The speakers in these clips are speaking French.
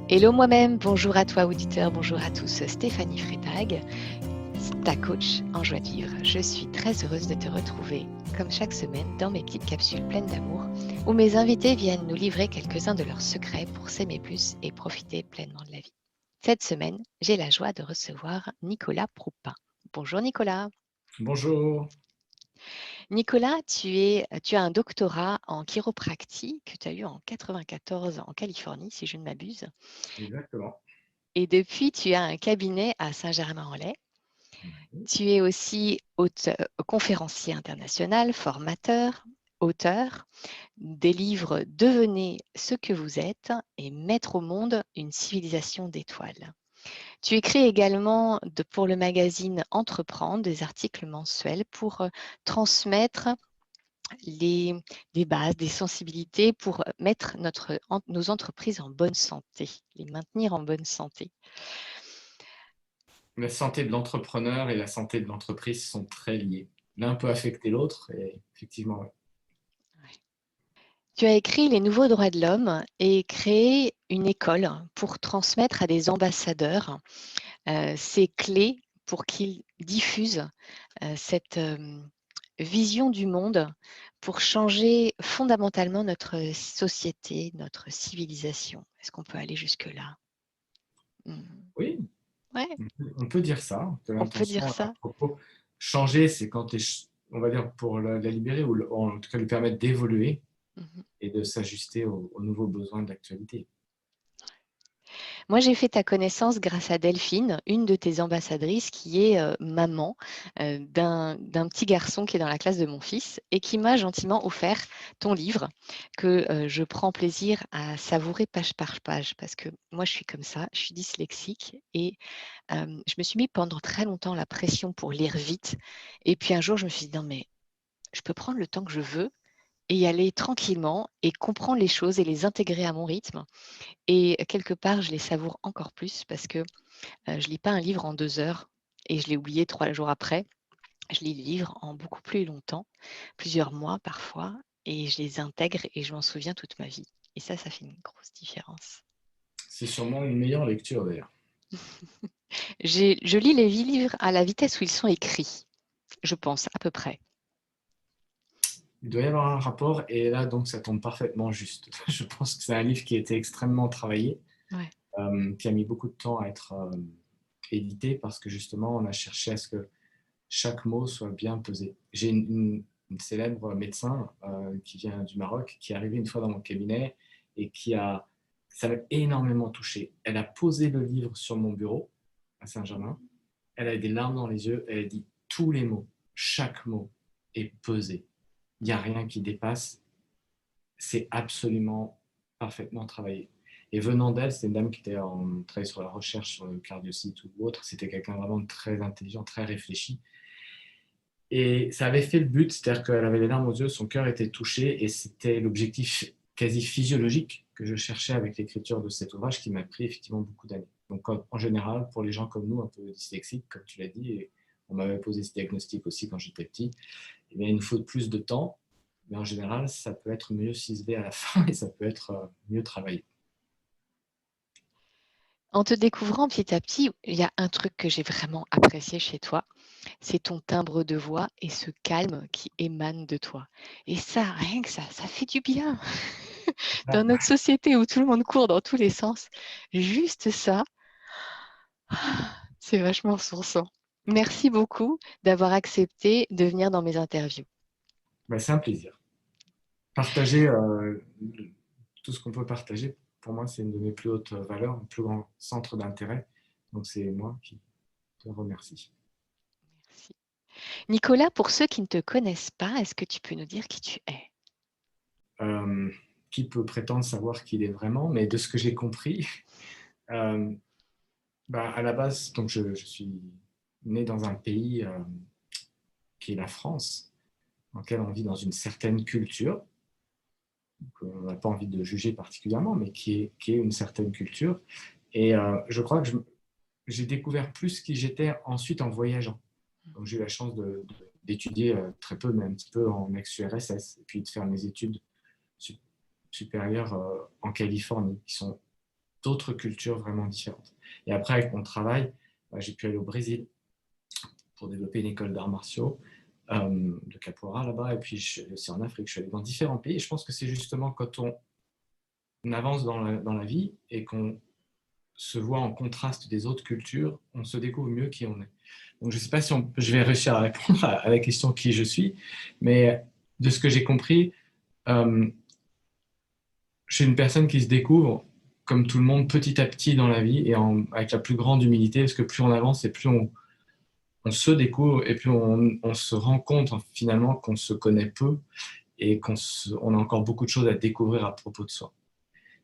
Hello moi-même, bonjour à toi auditeur, bonjour à tous, Stéphanie Freitag, ta coach en joie de vivre. Je suis très heureuse de te retrouver, comme chaque semaine, dans mes petites capsules pleines d'amour, où mes invités viennent nous livrer quelques-uns de leurs secrets pour s'aimer plus et profiter pleinement de la vie. Cette semaine, j'ai la joie de recevoir Nicolas Proupin. Bonjour Nicolas. Bonjour. Nicolas, tu as un doctorat en chiropractie que tu as eu en 94 en Californie, si je ne m'abuse. Exactement. Et depuis, tu as un cabinet à Saint-Germain-en-Laye. Oui. Tu es aussi conférencier international, formateur, auteur des livres Devenez ce que vous êtes et Mettre au monde une civilisation d'étoiles. Tu écris également pour le magazine Entreprendre des articles mensuels pour transmettre des bases, des sensibilités pour mettre nos entreprises en bonne santé, les maintenir en bonne santé. La santé de l'entrepreneur et la santé de l'entreprise sont très liées. L'un peut affecter l'autre et effectivement, ouais. Tu as écrit Les nouveaux droits de l'homme et créé une école pour transmettre à des ambassadeurs ces clés pour qu'ils diffusent cette vision du monde pour changer fondamentalement notre société, notre civilisation. Est-ce qu'on peut aller jusque-là? Oui, Ouais, on peut dire ça. De on peut l'intention dire à ça. propos. Changer, c'est quand tu es, on va dire, pour la libérer ou en tout cas lui permettre d'évoluer Mhm. et de s'ajuster aux nouveaux besoins de l'actualité. Moi, j'ai fait ta connaissance grâce à Delphine, une de tes ambassadrices qui est maman d'un petit garçon qui est dans la classe de mon fils et qui m'a gentiment offert ton livre que je prends plaisir à savourer page par page parce que moi, je suis comme ça, je suis dyslexique et je me suis mis pendant très longtemps la pression pour lire vite. Et puis un jour, je me suis dit, non, mais je peux prendre le temps que je veux et y aller tranquillement et comprendre les choses et les intégrer à mon rythme. Et quelque part, je les savoure encore plus parce que je ne lis pas un livre en 2 heures et je l'ai oublié 3 jours après. Je lis le livre en beaucoup plus longtemps, plusieurs mois parfois, et je les intègre et je m'en souviens toute ma vie. Et ça fait une grosse différence. C'est sûrement une meilleure lecture d'ailleurs. Je lis les livres à la vitesse où ils sont écrits, je pense, à peu près. Il doit y avoir un rapport et là donc ça tombe parfaitement juste. Je pense que c'est un livre qui a été extrêmement travaillé, Ouais. qui a mis beaucoup de temps à être édité parce que justement on a cherché à ce que chaque mot soit bien pesé. J'ai une célèbre médecin qui vient du Maroc, qui est arrivée une fois dans mon cabinet et ça m'a énormément touché. Elle a posé le livre sur mon bureau à Saint-Germain. Elle a des larmes dans les yeux. Elle a dit tous les mots, chaque mot est pesé. Il n'y a rien qui dépasse. C'est absolument parfaitement travaillé. Et venant d'elle, c'était une dame qui était en travail sur la recherche sur le cardiocyte ou autre. C'était quelqu'un vraiment de très intelligent, très réfléchi. Et ça avait fait le but, c'est-à-dire qu'elle avait les larmes aux yeux, son cœur était touché, et c'était l'objectif quasi physiologique que je cherchais avec l'écriture de cet ouvrage qui m'a pris effectivement beaucoup d'années. Donc en général, pour les gens comme nous, un peu dyslexiques, comme tu l'as dit, et on m'avait posé ce diagnostic aussi quand j'étais petit, eh bien, il nous faut plus de temps, mais en général, ça peut être mieux ciselé à la fin et ça peut être mieux travaillé. En te découvrant petit à petit, il y a un truc que j'ai vraiment apprécié chez toi, c'est ton timbre de voix et ce calme qui émane de toi. Et ça, rien que ça fait du bien. Dans Ah, notre société où tout le monde court dans tous les sens, juste ça, c'est vachement ressourçant. Merci beaucoup d'avoir accepté de venir dans mes interviews. bah, c'est un plaisir. Partager tout ce qu'on peut partager, pour moi, c'est une de mes plus hautes valeurs, mon plus grand centre d'intérêt. Donc, c'est moi qui te remercie. Merci. Nicolas, pour ceux qui ne te connaissent pas, est-ce que tu peux nous dire qui tu es? Euh, qui peut prétendre savoir qui il est vraiment, mais de ce que j'ai compris, euh, bah, à la base, donc je suis né dans un pays qui est la France, dans lequel on vit dans une certaine culture, qu'on n'a pas envie de juger particulièrement, mais qui est une certaine culture. Et je crois que j'ai découvert plus qui j'étais ensuite en voyageant. Donc j'ai eu la chance d'étudier très peu, mais un petit peu en ex-URSS, et puis de faire mes études supérieures en Californie, qui sont d'autres cultures vraiment différentes. Et après, avec mon travail, j'ai pu aller au Brésil pour développer une école d'arts martiaux, de capoeira là-bas, et puis je suis aussi en Afrique, je suis allé dans différents pays, et je pense que c'est justement quand on avance dans la vie et qu'on se voit en contraste des autres cultures, on se découvre mieux qui on est. Donc je ne sais pas si je vais réussir à répondre à la question qui je suis, mais de ce que j'ai compris, euh, je suis une personne qui se découvre, comme tout le monde, petit à petit dans la vie et avec la plus grande humilité, parce que plus on avance et plus on se découvre et plus on se rend compte finalement qu'on se connaît peu et on a encore beaucoup de choses à découvrir à propos de soi.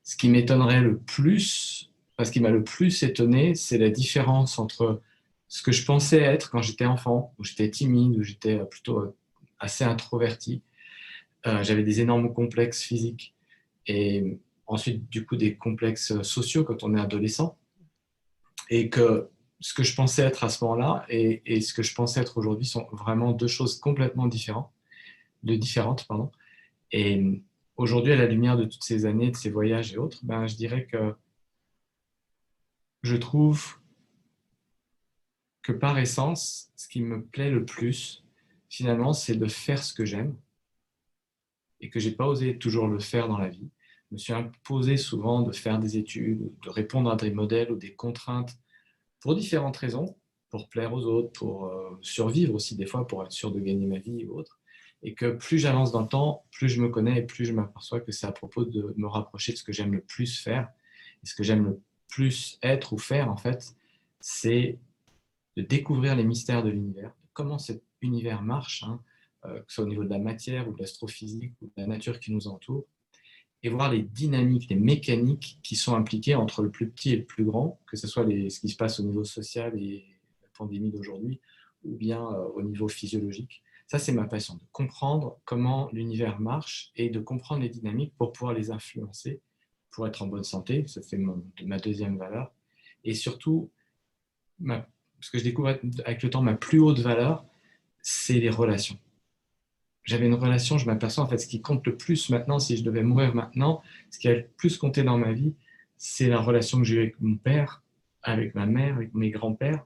Ce qui m'étonnerait le plus, ce qui m'a le plus étonné, c'est la différence entre ce que je pensais être quand j'étais enfant, où j'étais timide, où j'étais plutôt assez introverti. J'avais des énormes complexes physiques et ensuite, du coup, des complexes sociaux quand on est adolescent. Et que ce que je pensais être à ce moment-là et ce que je pensais être aujourd'hui sont vraiment deux choses complètement différentes. Pardon. Et aujourd'hui, à la lumière de toutes ces années, de ces voyages et autres, ben, je dirais que je trouve que par essence, ce qui me plaît le plus, finalement, c'est de faire ce que j'aime et que j'ai pas osé toujours le faire dans la vie. Je me suis imposé souvent de faire des études, de répondre à des modèles ou des contraintes pour différentes raisons, pour plaire aux autres, pour survivre aussi des fois, pour être sûr de gagner ma vie ou autre. Et que plus j'avance dans le temps, plus je me connais et plus je m'aperçois que c'est à propos de me rapprocher de ce que j'aime le plus faire. Et ce que j'aime le plus être ou faire, en fait, c'est de découvrir les mystères de l'univers, de comment cet univers marche, hein, que ce soit au niveau de la matière ou de l'astrophysique ou de la nature qui nous entoure, et voir les dynamiques, les mécaniques qui sont impliquées entre le plus petit et le plus grand, que ce soit ce qui se passe au niveau social et la pandémie d'aujourd'hui, ou bien au niveau physiologique. Ça, c'est ma passion, de comprendre comment l'univers marche et de comprendre les dynamiques pour pouvoir les influencer, pour être en bonne santé. Ça, c'est ma deuxième valeur. Et surtout, ce que je découvre avec le temps, ma plus haute valeur, c'est les relations. J'avais une relation, je m'aperçois en fait, ce qui compte le plus maintenant, si je devais mourir maintenant, ce qui a le plus compté dans ma vie, c'est la relation que j'ai eue avec mon père, avec ma mère, avec mes grands-pères,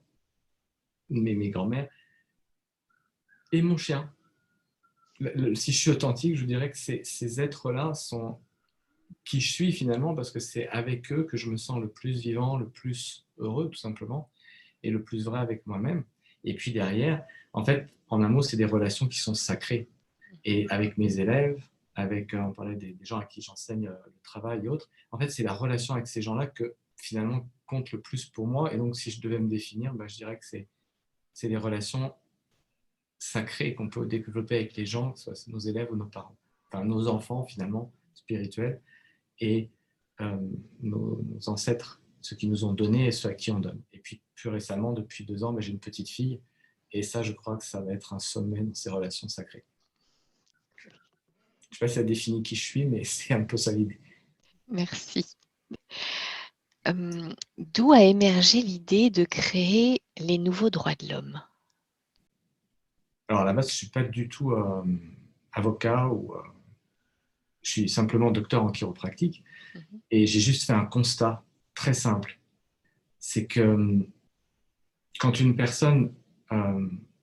mes grands-mères, et mon chien. Si je suis authentique, je vous dirais que ces êtres-là sont qui je suis finalement, parce que c'est avec eux que je me sens le plus vivant, le plus heureux, tout simplement, et le plus vrai avec moi-même. Et puis derrière, en fait, en un mot, c'est des relations qui sont sacrées. Et avec mes élèves, on parlait des gens à qui j'enseigne le travail et autres, en fait, c'est la relation avec ces gens-là que finalement compte le plus pour moi. Et donc, si je devais me définir, ben, je dirais que c'est les relations sacrées qu'on peut développer avec les gens, que ce soit nos élèves ou nos parents, enfin nos enfants finalement, spirituels, et euh, nos ancêtres, ceux qui nous ont donné et ceux à qui on donne. Et puis, plus récemment, depuis 2 ans, ben, j'ai une petite fille, et ça, je crois que ça va être un sommet dans ces relations sacrées. Je ne sais pas si ça définit qui je suis, mais c'est un peu ça l'idée. Merci. D'où a émergé l'idée de créer les nouveaux droits de l'homme? Alors à la base, je ne suis pas du tout avocat je suis simplement docteur en chiropractique Mhm. et j'ai juste fait un constat très simple. C'est que quand une personne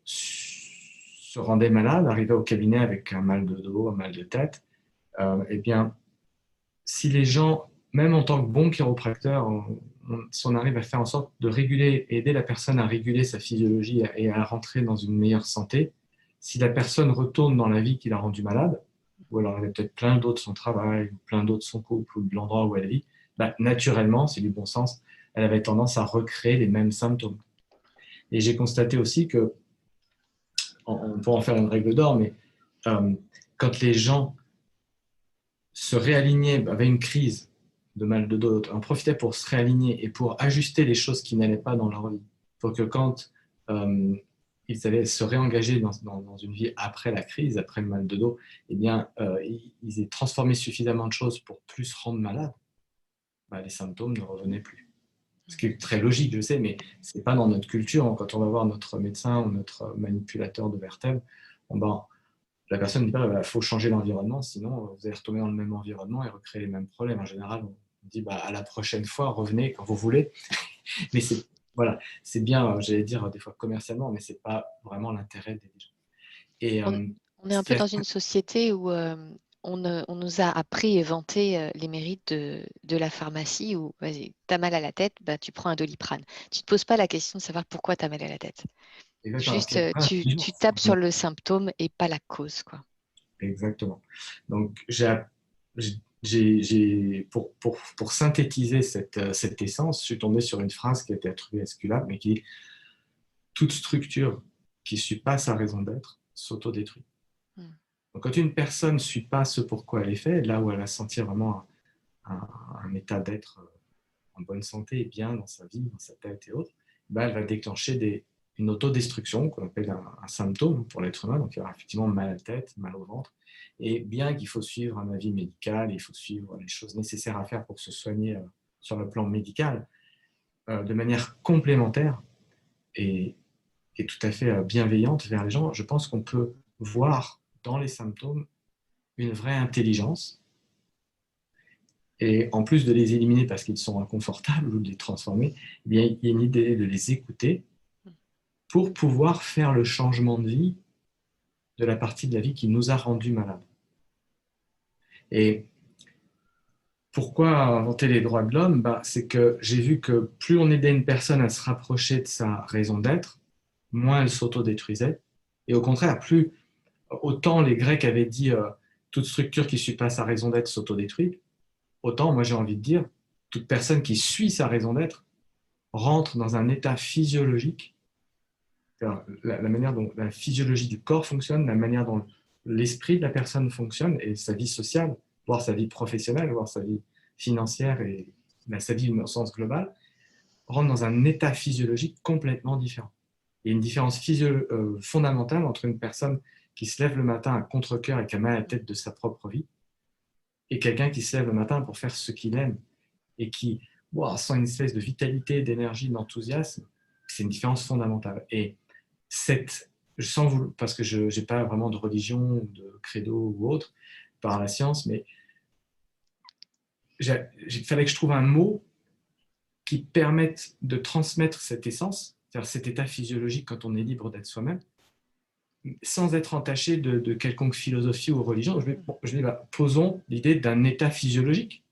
se rendait malade, arrivait au cabinet avec un mal de dos, un mal de tête, eh bien, si les gens, même en tant que bon chiropracteur, si on arrive à faire en sorte de réguler, aider la personne à réguler sa physiologie et à rentrer dans une meilleure santé, si la personne retourne dans la vie qui l'a rendue malade, ou alors elle a peut-être plein d'autres son travail, ou plein d'autres son couple, ou de l'endroit où elle vit, bah, naturellement, c'est du bon sens, elle avait tendance à recréer les mêmes symptômes. Et j'ai constaté aussi que, on peut en faire une règle d'or, mais quand les gens se réaligner, avait une crise de mal de dos, en profitait pour se réaligner et pour ajuster les choses qui n'allaient pas dans leur vie. Pour que quand ils allaient se réengager dans une vie après la crise, après le mal de dos, eh bien, ils aient transformé suffisamment de choses pour plus se rendre malade, bah, les symptômes ne revenaient plus. Ce qui est très logique, je sais, mais ce n'est pas dans notre culture. Quand on va voir notre médecin ou notre manipulateur de vertèbres, la personne dit pas il faut changer l'environnement, sinon vous allez retomber dans le même environnement et recréer les mêmes problèmes. En général, On dit à la prochaine fois, revenez quand vous voulez. Mais voilà, c'est bien, j'allais dire des fois commercialement, mais c'est pas vraiment l'intérêt des gens. Et On, on est un peu dans une société où on nous a appris et vanté les mérites de la pharmacie où, vas-y, t'as mal à la tête, bah, tu prends un Doliprane. Tu ne te poses pas la question de savoir pourquoi tu as mal à la tête. exactement. Juste, Puis après tu tapes sur le symptôme et pas la cause, quoi. exactement. Donc, pour synthétiser cette essence, je suis tombé sur une phrase qui a été attribuée à Sculla, mais qui dit toute structure qui ne suit pas sa raison d'être s'autodétruit. Mm. Donc, quand une personne ne suit pas ce pourquoi elle est faite, là où elle va sentir vraiment un état d'être en bonne santé et bien dans sa vie, dans sa tête et autres, ben, elle va déclencher une autodestruction qu'on appelle un symptôme pour l'être humain. Donc, il y aura effectivement mal à la tête, mal au ventre. Et bien qu'il faut suivre un avis médical, il faut suivre les choses nécessaires à faire pour se soigner sur le plan médical, de manière complémentaire et, et tout à fait bienveillante vers les gens, je pense qu'on peut voir dans les symptômes une vraie intelligence. Et en plus de les éliminer parce qu'ils sont inconfortables ou de les transformer, eh bien, il y a une idée de les écouter pour pouvoir faire le changement de vie de la partie de la vie qui nous a rendus malades. Et pourquoi inventer les droits de l'homme? C'est que j'ai vu que plus on aidait une personne à se rapprocher de sa raison d'être, moins elle s'autodétruisait. Et au contraire, autant les Grecs avaient dit toute structure qui ne suit pas sa raison d'être s'autodétruit, autant moi j'ai envie de dire toute personne qui suit sa raison d'être rentre dans un état physiologique, la manière dont la physiologie du corps fonctionne, la manière dont l'esprit de la personne fonctionne et sa vie sociale, voire sa vie professionnelle, voire sa vie financière et sa vie au sens global, rentre dans un état physiologique complètement différent. Il y a une différence fondamentale entre une personne qui se lève le matin à contre-cœur et qui a mal à la tête de sa propre vie et quelqu'un qui se lève le matin pour faire ce qu'il aime et qui sent une espèce de vitalité, d'énergie, d'enthousiasme. C'est une différence fondamentale. Et sans vous, parce que je n'ai pas vraiment de religion, de credo ou autre par la science, mais il fallait que je trouve un mot qui permette de transmettre cette essence, c'est-à-dire cet état physiologique quand on est libre d'être soi-même, sans être entaché de quelconque philosophie ou religion. Je dis, posons l'idée d'un état physiologique.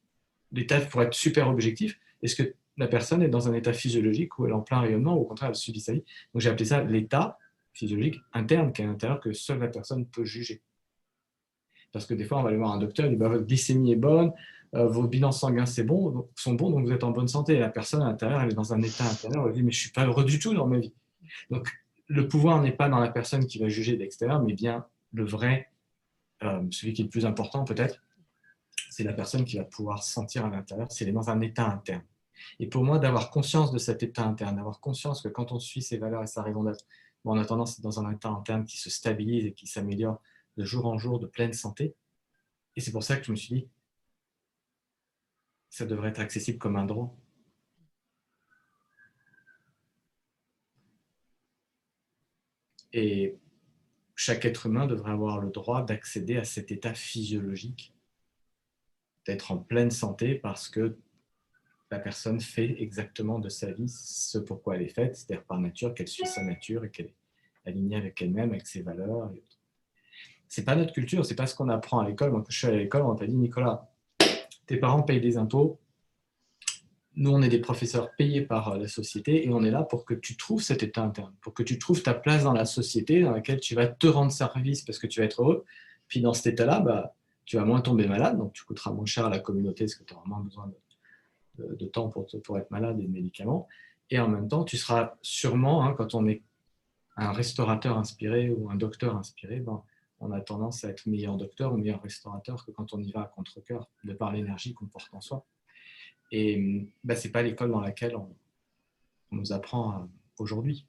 L'état, pour être super objectif, est-ce que la personne est dans un état physiologique où elle est en plein rayonnement ou au contraire elle subit sa vie? Donc j'ai appelé ça l'état physiologique interne, qui est à l'intérieur, que seule la personne peut juger. Parce que des fois, on va aller voir un docteur, il dit votre glycémie est bonne, vos bilans sanguins sont bons, donc vous êtes en bonne santé. Et la personne à l'intérieur, elle est dans un état intérieur, elle dit mais je ne suis pas heureux du tout dans ma vie. Donc le pouvoir n'est pas dans la personne qui va juger d'extérieur, mais bien le vrai, celui qui est le plus important peut-être, c'est la personne qui va pouvoir sentir à l'intérieur si elle est dans un état interne. Et pour moi, d'avoir conscience de cet état interne, d'avoir conscience que quand on suit ses valeurs et sa raison d'être, on a tendance à être dans un état interne qui se stabilise et qui s'améliore de jour en jour de pleine santé. Et c'est pour ça que je me suis dit, ça devrait être accessible comme un droit. Et chaque être humain devrait avoir le droit d'accéder à cet état physiologique, d'être en pleine santé parce que la personne fait exactement de sa vie ce pourquoi elle est faite, c'est-à-dire par nature, qu'elle suit sa nature et qu'elle est alignée avec elle-même, avec ses valeurs. C'est pas notre culture, c'est pas ce qu'on apprend à l'école. Moi, quand je suis allé à l'école, on t'a dit, Nicolas, tes parents payent des impôts, nous, on est des professeurs payés par la société et on est là pour que tu trouves cet état interne, pour que tu trouves ta place dans la société dans laquelle tu vas te rendre service parce que tu vas être heureux. Puis dans cet état-là, tu vas moins tomber malade, donc tu coûteras moins cher à la communauté parce que tu auras moins besoin de temps pour être malade et de médicaments. Et en même temps, tu seras sûrement, quand on est un restaurateur inspiré ou un docteur inspiré, on a tendance à être meilleur docteur ou meilleur restaurateur que quand on y va à contre-cœur, de par l'énergie qu'on porte en soi. Et ce n'est pas l'école dans laquelle on nous apprend aujourd'hui.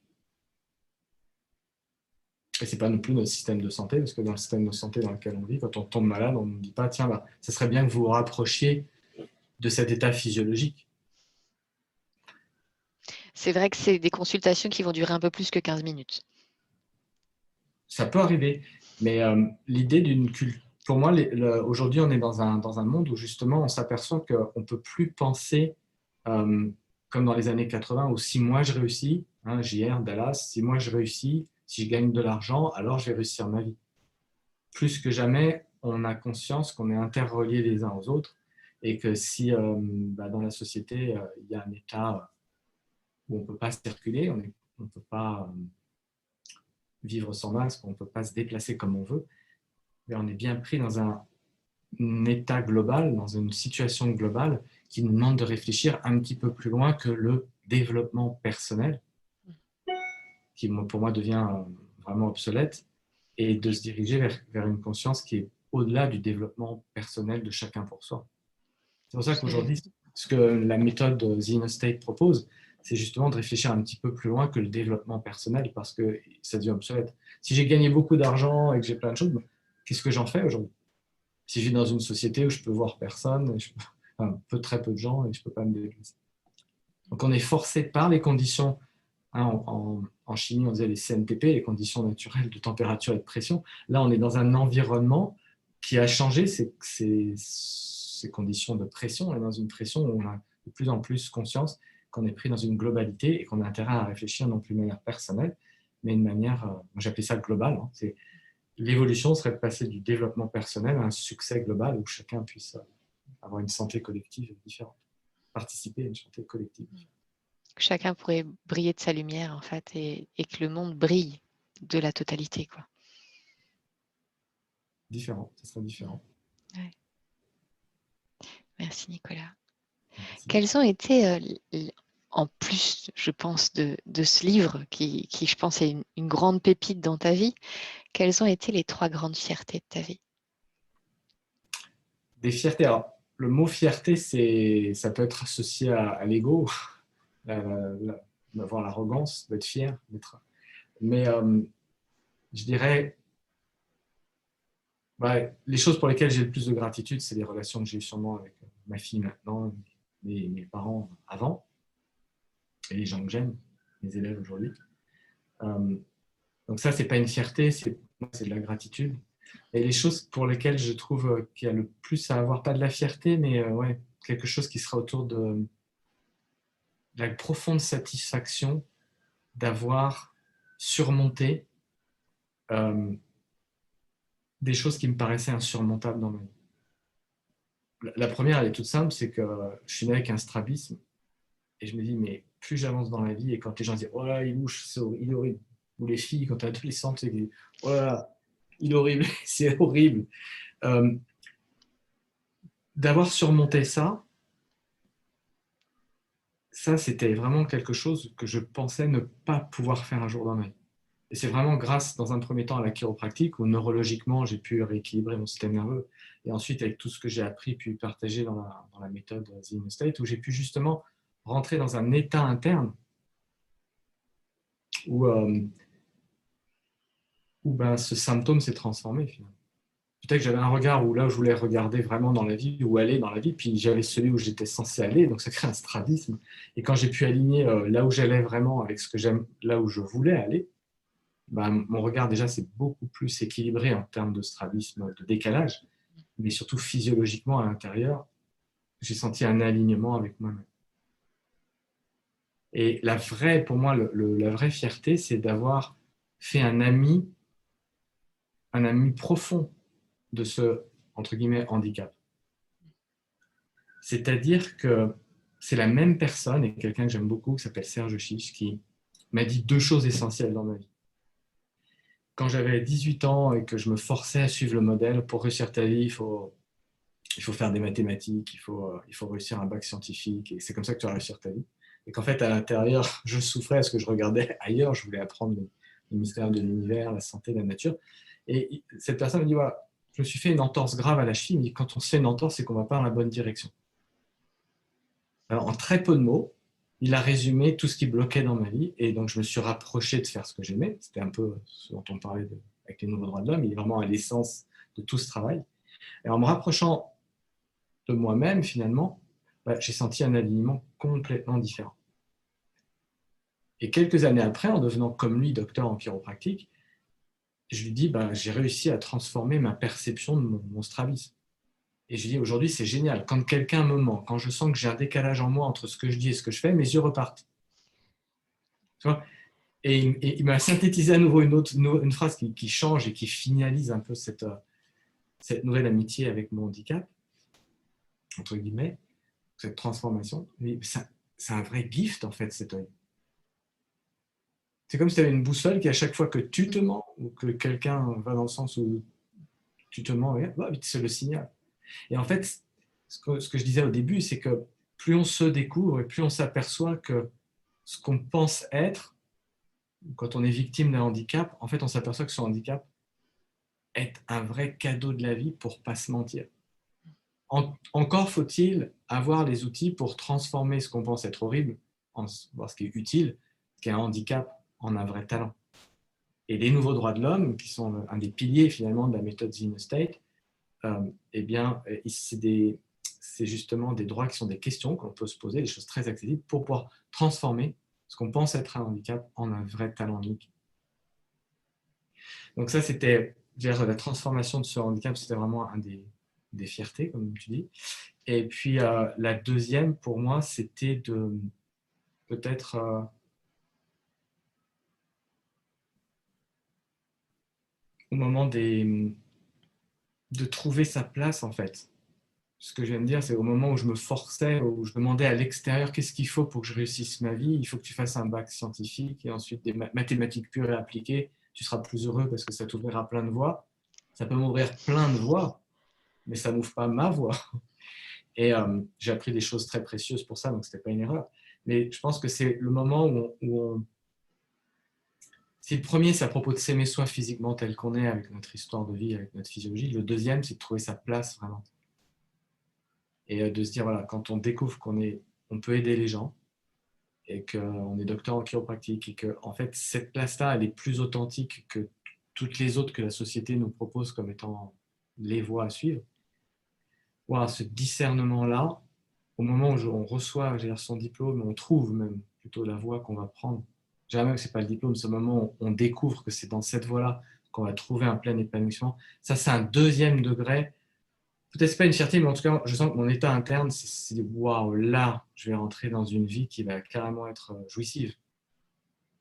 Et ce n'est pas non plus notre système de santé, parce que dans le système de santé dans lequel on vit, quand on tombe malade, on ne dit pas, tiens, ça serait bien que vous vous rapprochiez de cet état physiologique. C'est vrai que c'est des consultations qui vont durer un peu plus que 15 minutes. Ça peut arriver, mais l'idée d'une culture, pour moi, aujourd'hui, on est dans un monde où justement, on s'aperçoit qu'on ne peut plus penser comme dans les années 80, où si moi je réussis, hein, JR, Dallas, si moi je réussis, si je gagne de l'argent, alors je vais réussir ma vie. Plus que jamais, on a conscience qu'on est interreliés les uns aux autres et que si dans la société, il y a un état où on ne peut pas circuler, on ne peut pas vivre sans masque, on ne peut pas se déplacer comme on veut, mais on est bien pris dans un état global, dans une situation globale qui nous demande de réfléchir un petit peu plus loin que le développement personnel, qui pour moi devient vraiment obsolète, et de se diriger vers une conscience qui est au-delà du développement personnel de chacun pour soi. C'est pour ça qu'aujourd'hui, ce que la méthode The Inner State propose, c'est justement de réfléchir un petit peu plus loin que le développement personnel, parce que ça devient obsolète. Si j'ai gagné beaucoup d'argent et que j'ai plein de choses, qu'est-ce que j'en fais aujourd'hui? Si je vis dans une société où je peux voir personne, très peu de gens, et je ne peux pas me déplacer. Donc on est forcé par les conditions, hein, en chimie on disait les CNTP, les conditions naturelles de température et de pression. Là on est dans un environnement qui a changé ces conditions de pression. On est dans une pression où on a de plus en plus conscience qu'on est pris dans une globalité et qu'on a intérêt à réfléchir non plus de manière personnelle, mais de manière, j'appelle ça globale. Hein. L'évolution serait de passer du développement personnel à un succès global où chacun puisse avoir une santé collective différente, participer à une santé collective différente. Chacun pourrait briller de sa lumière, en fait, et que le monde brille de la totalité, quoi. Différent, ça serait différent. Ouais. Merci, Nicolas. Merci. Quels ont été, en plus, je pense, de ce livre, qui je pense, est une grande pépite dans ta vie, quelles ont été les 3 grandes fiertés de ta vie? Des fiertés. Alors, le mot fierté, ça peut être associé à l'ego, d'avoir l'arrogance, d'être fier. Mais je dirais, les choses pour lesquelles j'ai le plus de gratitude, c'est les relations que j'ai sûrement avec ma fille maintenant, mes parents avant, et les gens que j'aime, mes élèves aujourd'hui. Donc ça, c'est pas une fierté, c'est de la gratitude. Et les choses pour lesquelles je trouve qu'il y a le plus à avoir, pas de la fierté, mais quelque chose qui sera autour de la profonde satisfaction d'avoir surmonté des choses qui me paraissaient insurmontables dans ma vie. La première, elle est toute simple, c'est que je suis né avec un strabisme et je me dis, mais plus j'avance dans la vie et quand les gens disent, oh là, il bouge, il est horrible. Ou les filles, quand tu es adolescente, ils disent, oh là, il est horrible, c'est horrible. D'avoir surmonté ça, c'était vraiment quelque chose que je pensais ne pas pouvoir faire un jour dans ma vie. Et c'est vraiment grâce, dans un premier temps, à la chiropractique, où neurologiquement, j'ai pu rééquilibrer mon système nerveux. Et ensuite, avec tout ce que j'ai appris, puis partager dans la méthode The Inner State, où j'ai pu justement rentrer dans un état interne où ce symptôme s'est transformé, finalement. Peut-être que j'avais un regard où là, je voulais regarder vraiment dans la vie, où aller dans la vie, puis j'avais celui où j'étais censé aller, donc ça crée un strabisme. Et quand j'ai pu aligner là où j'allais vraiment avec ce que j'aime, là où je voulais aller, mon regard déjà c'est beaucoup plus équilibré en termes de strabisme, de décalage, mais surtout physiologiquement à l'intérieur, j'ai senti un alignement avec moi-même. Et pour moi, la vraie fierté, c'est d'avoir fait un ami profond de ce, entre guillemets, handicap. C'est-à-dire que c'est la même personne, et quelqu'un que j'aime beaucoup, qui s'appelle Serge Chiche, qui m'a dit 2 choses essentielles dans ma vie. Quand j'avais 18 ans et que je me forçais à suivre le modèle, pour réussir ta vie, il faut faire des mathématiques, il faut réussir un bac scientifique, et c'est comme ça que tu vas réussir ta vie. Et qu'en fait, à l'intérieur, je souffrais parce que je regardais ailleurs, je voulais apprendre les mystères de l'univers, la santé, la nature. Et cette personne me dit, voilà, je me suis fait une entorse grave à la cheville, mais quand on se fait une entorse, c'est qu'on ne va pas dans la bonne direction. Alors, en très peu de mots, il a résumé tout ce qui bloquait dans ma vie, et donc je me suis rapproché de faire ce que j'aimais. C'était un peu ce dont on parlait avec les nouveaux droits de l'homme, il est vraiment à l'essence de tout ce travail. Et en me rapprochant de moi-même, finalement, j'ai senti un alignement complètement différent. Et quelques années après, en devenant comme lui docteur en chiropractique, je lui dis, bah, j'ai réussi à transformer ma perception de mon strabisme. Et je lui dis, aujourd'hui, c'est génial. Quand quelqu'un me ment, quand je sens que j'ai un décalage en moi entre ce que je dis et ce que je fais, mes yeux repartent. Tu vois, et il m'a synthétisé à nouveau une phrase qui change et qui finalise un peu cette nouvelle amitié avec mon handicap, entre guillemets, cette transformation. Mais c'est un vrai gift, en fait, cet œil. C'est comme si tu avais une boussole qui, à chaque fois que tu te mens, ou que quelqu'un va dans le sens où tu te mens, c'est le signal. Et en fait, ce que je disais au début, c'est que plus on se découvre et plus on s'aperçoit que ce qu'on pense être, quand on est victime d'un handicap, en fait, on s'aperçoit que ce handicap est un vrai cadeau de la vie pour ne pas se mentir. Encore faut-il avoir les outils pour transformer ce qu'on pense être horrible en ce qui est utile, ce qui est un handicap, en un vrai talent. Et les nouveaux droits de l'homme, qui sont un des piliers finalement de la méthode The Inner State, eh bien, c'est justement des droits qui sont des questions qu'on peut se poser, des choses très accessibles pour pouvoir transformer ce qu'on pense être un handicap en un vrai talent unique. Donc ça, c'était la transformation de ce handicap, c'était vraiment un des fiertés, comme tu dis. Et puis la deuxième, pour moi, c'était de peut-être au moment de trouver sa place, en fait. Ce que je viens de dire, c'est au moment où je me forçais, où je demandais à l'extérieur qu'est-ce qu'il faut pour que je réussisse ma vie. Il faut que tu fasses un bac scientifique et ensuite des mathématiques pures et appliquées. Tu seras plus heureux parce que ça t'ouvrira plein de voies. Ça peut m'ouvrir plein de voies, mais ça n'ouvre pas ma voie. Et j'ai appris des choses très précieuses pour ça, donc ce n'était pas une erreur. Mais je pense que c'est le moment si le premier, c'est à propos de s'aimer soi physiquement tel qu'on est, avec notre histoire de vie, avec notre physiologie. Le deuxième, c'est de trouver sa place vraiment. Et de se dire, voilà, quand on découvre on peut aider les gens, et qu'on est docteur en chiropractique, et que en fait, cette place-là, elle est plus authentique que toutes les autres que la société nous propose comme étant les voies à suivre. Voilà, ce discernement-là, au moment où on reçoit son diplôme, on trouve même plutôt la voie qu'on va prendre. Jamais que ce n'est pas le diplôme, c'est au moment où on découvre que c'est dans cette voie-là qu'on va trouver un plein épanouissement. Ça, c'est un deuxième degré. Peut-être pas une fierté, mais en tout cas, je sens que mon état interne, c'est waouh, là, je vais rentrer dans une vie qui va carrément être jouissive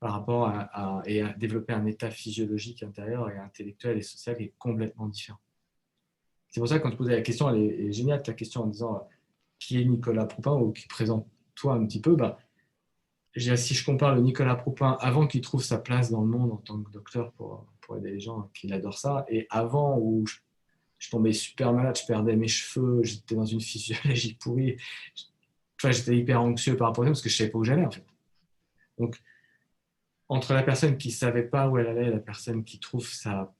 par rapport à développer un état physiologique intérieur et intellectuel et social qui est complètement différent. C'est pour ça que quand tu posais la question, elle est géniale, ta question en disant qui est Nicolas Proupin ou qui présente toi un petit peu. Si je compare le Nicolas Proupin avant qu'il trouve sa place dans le monde en tant que docteur pour aider les gens, qu'il adore ça, et avant où je tombais super malade, je perdais mes cheveux, j'étais dans une physiologie pourrie, j'étais hyper anxieux par rapport à ça parce que je ne savais pas où j'allais en fait. Donc, entre la personne qui ne savait pas où elle allait et la personne qui trouve sa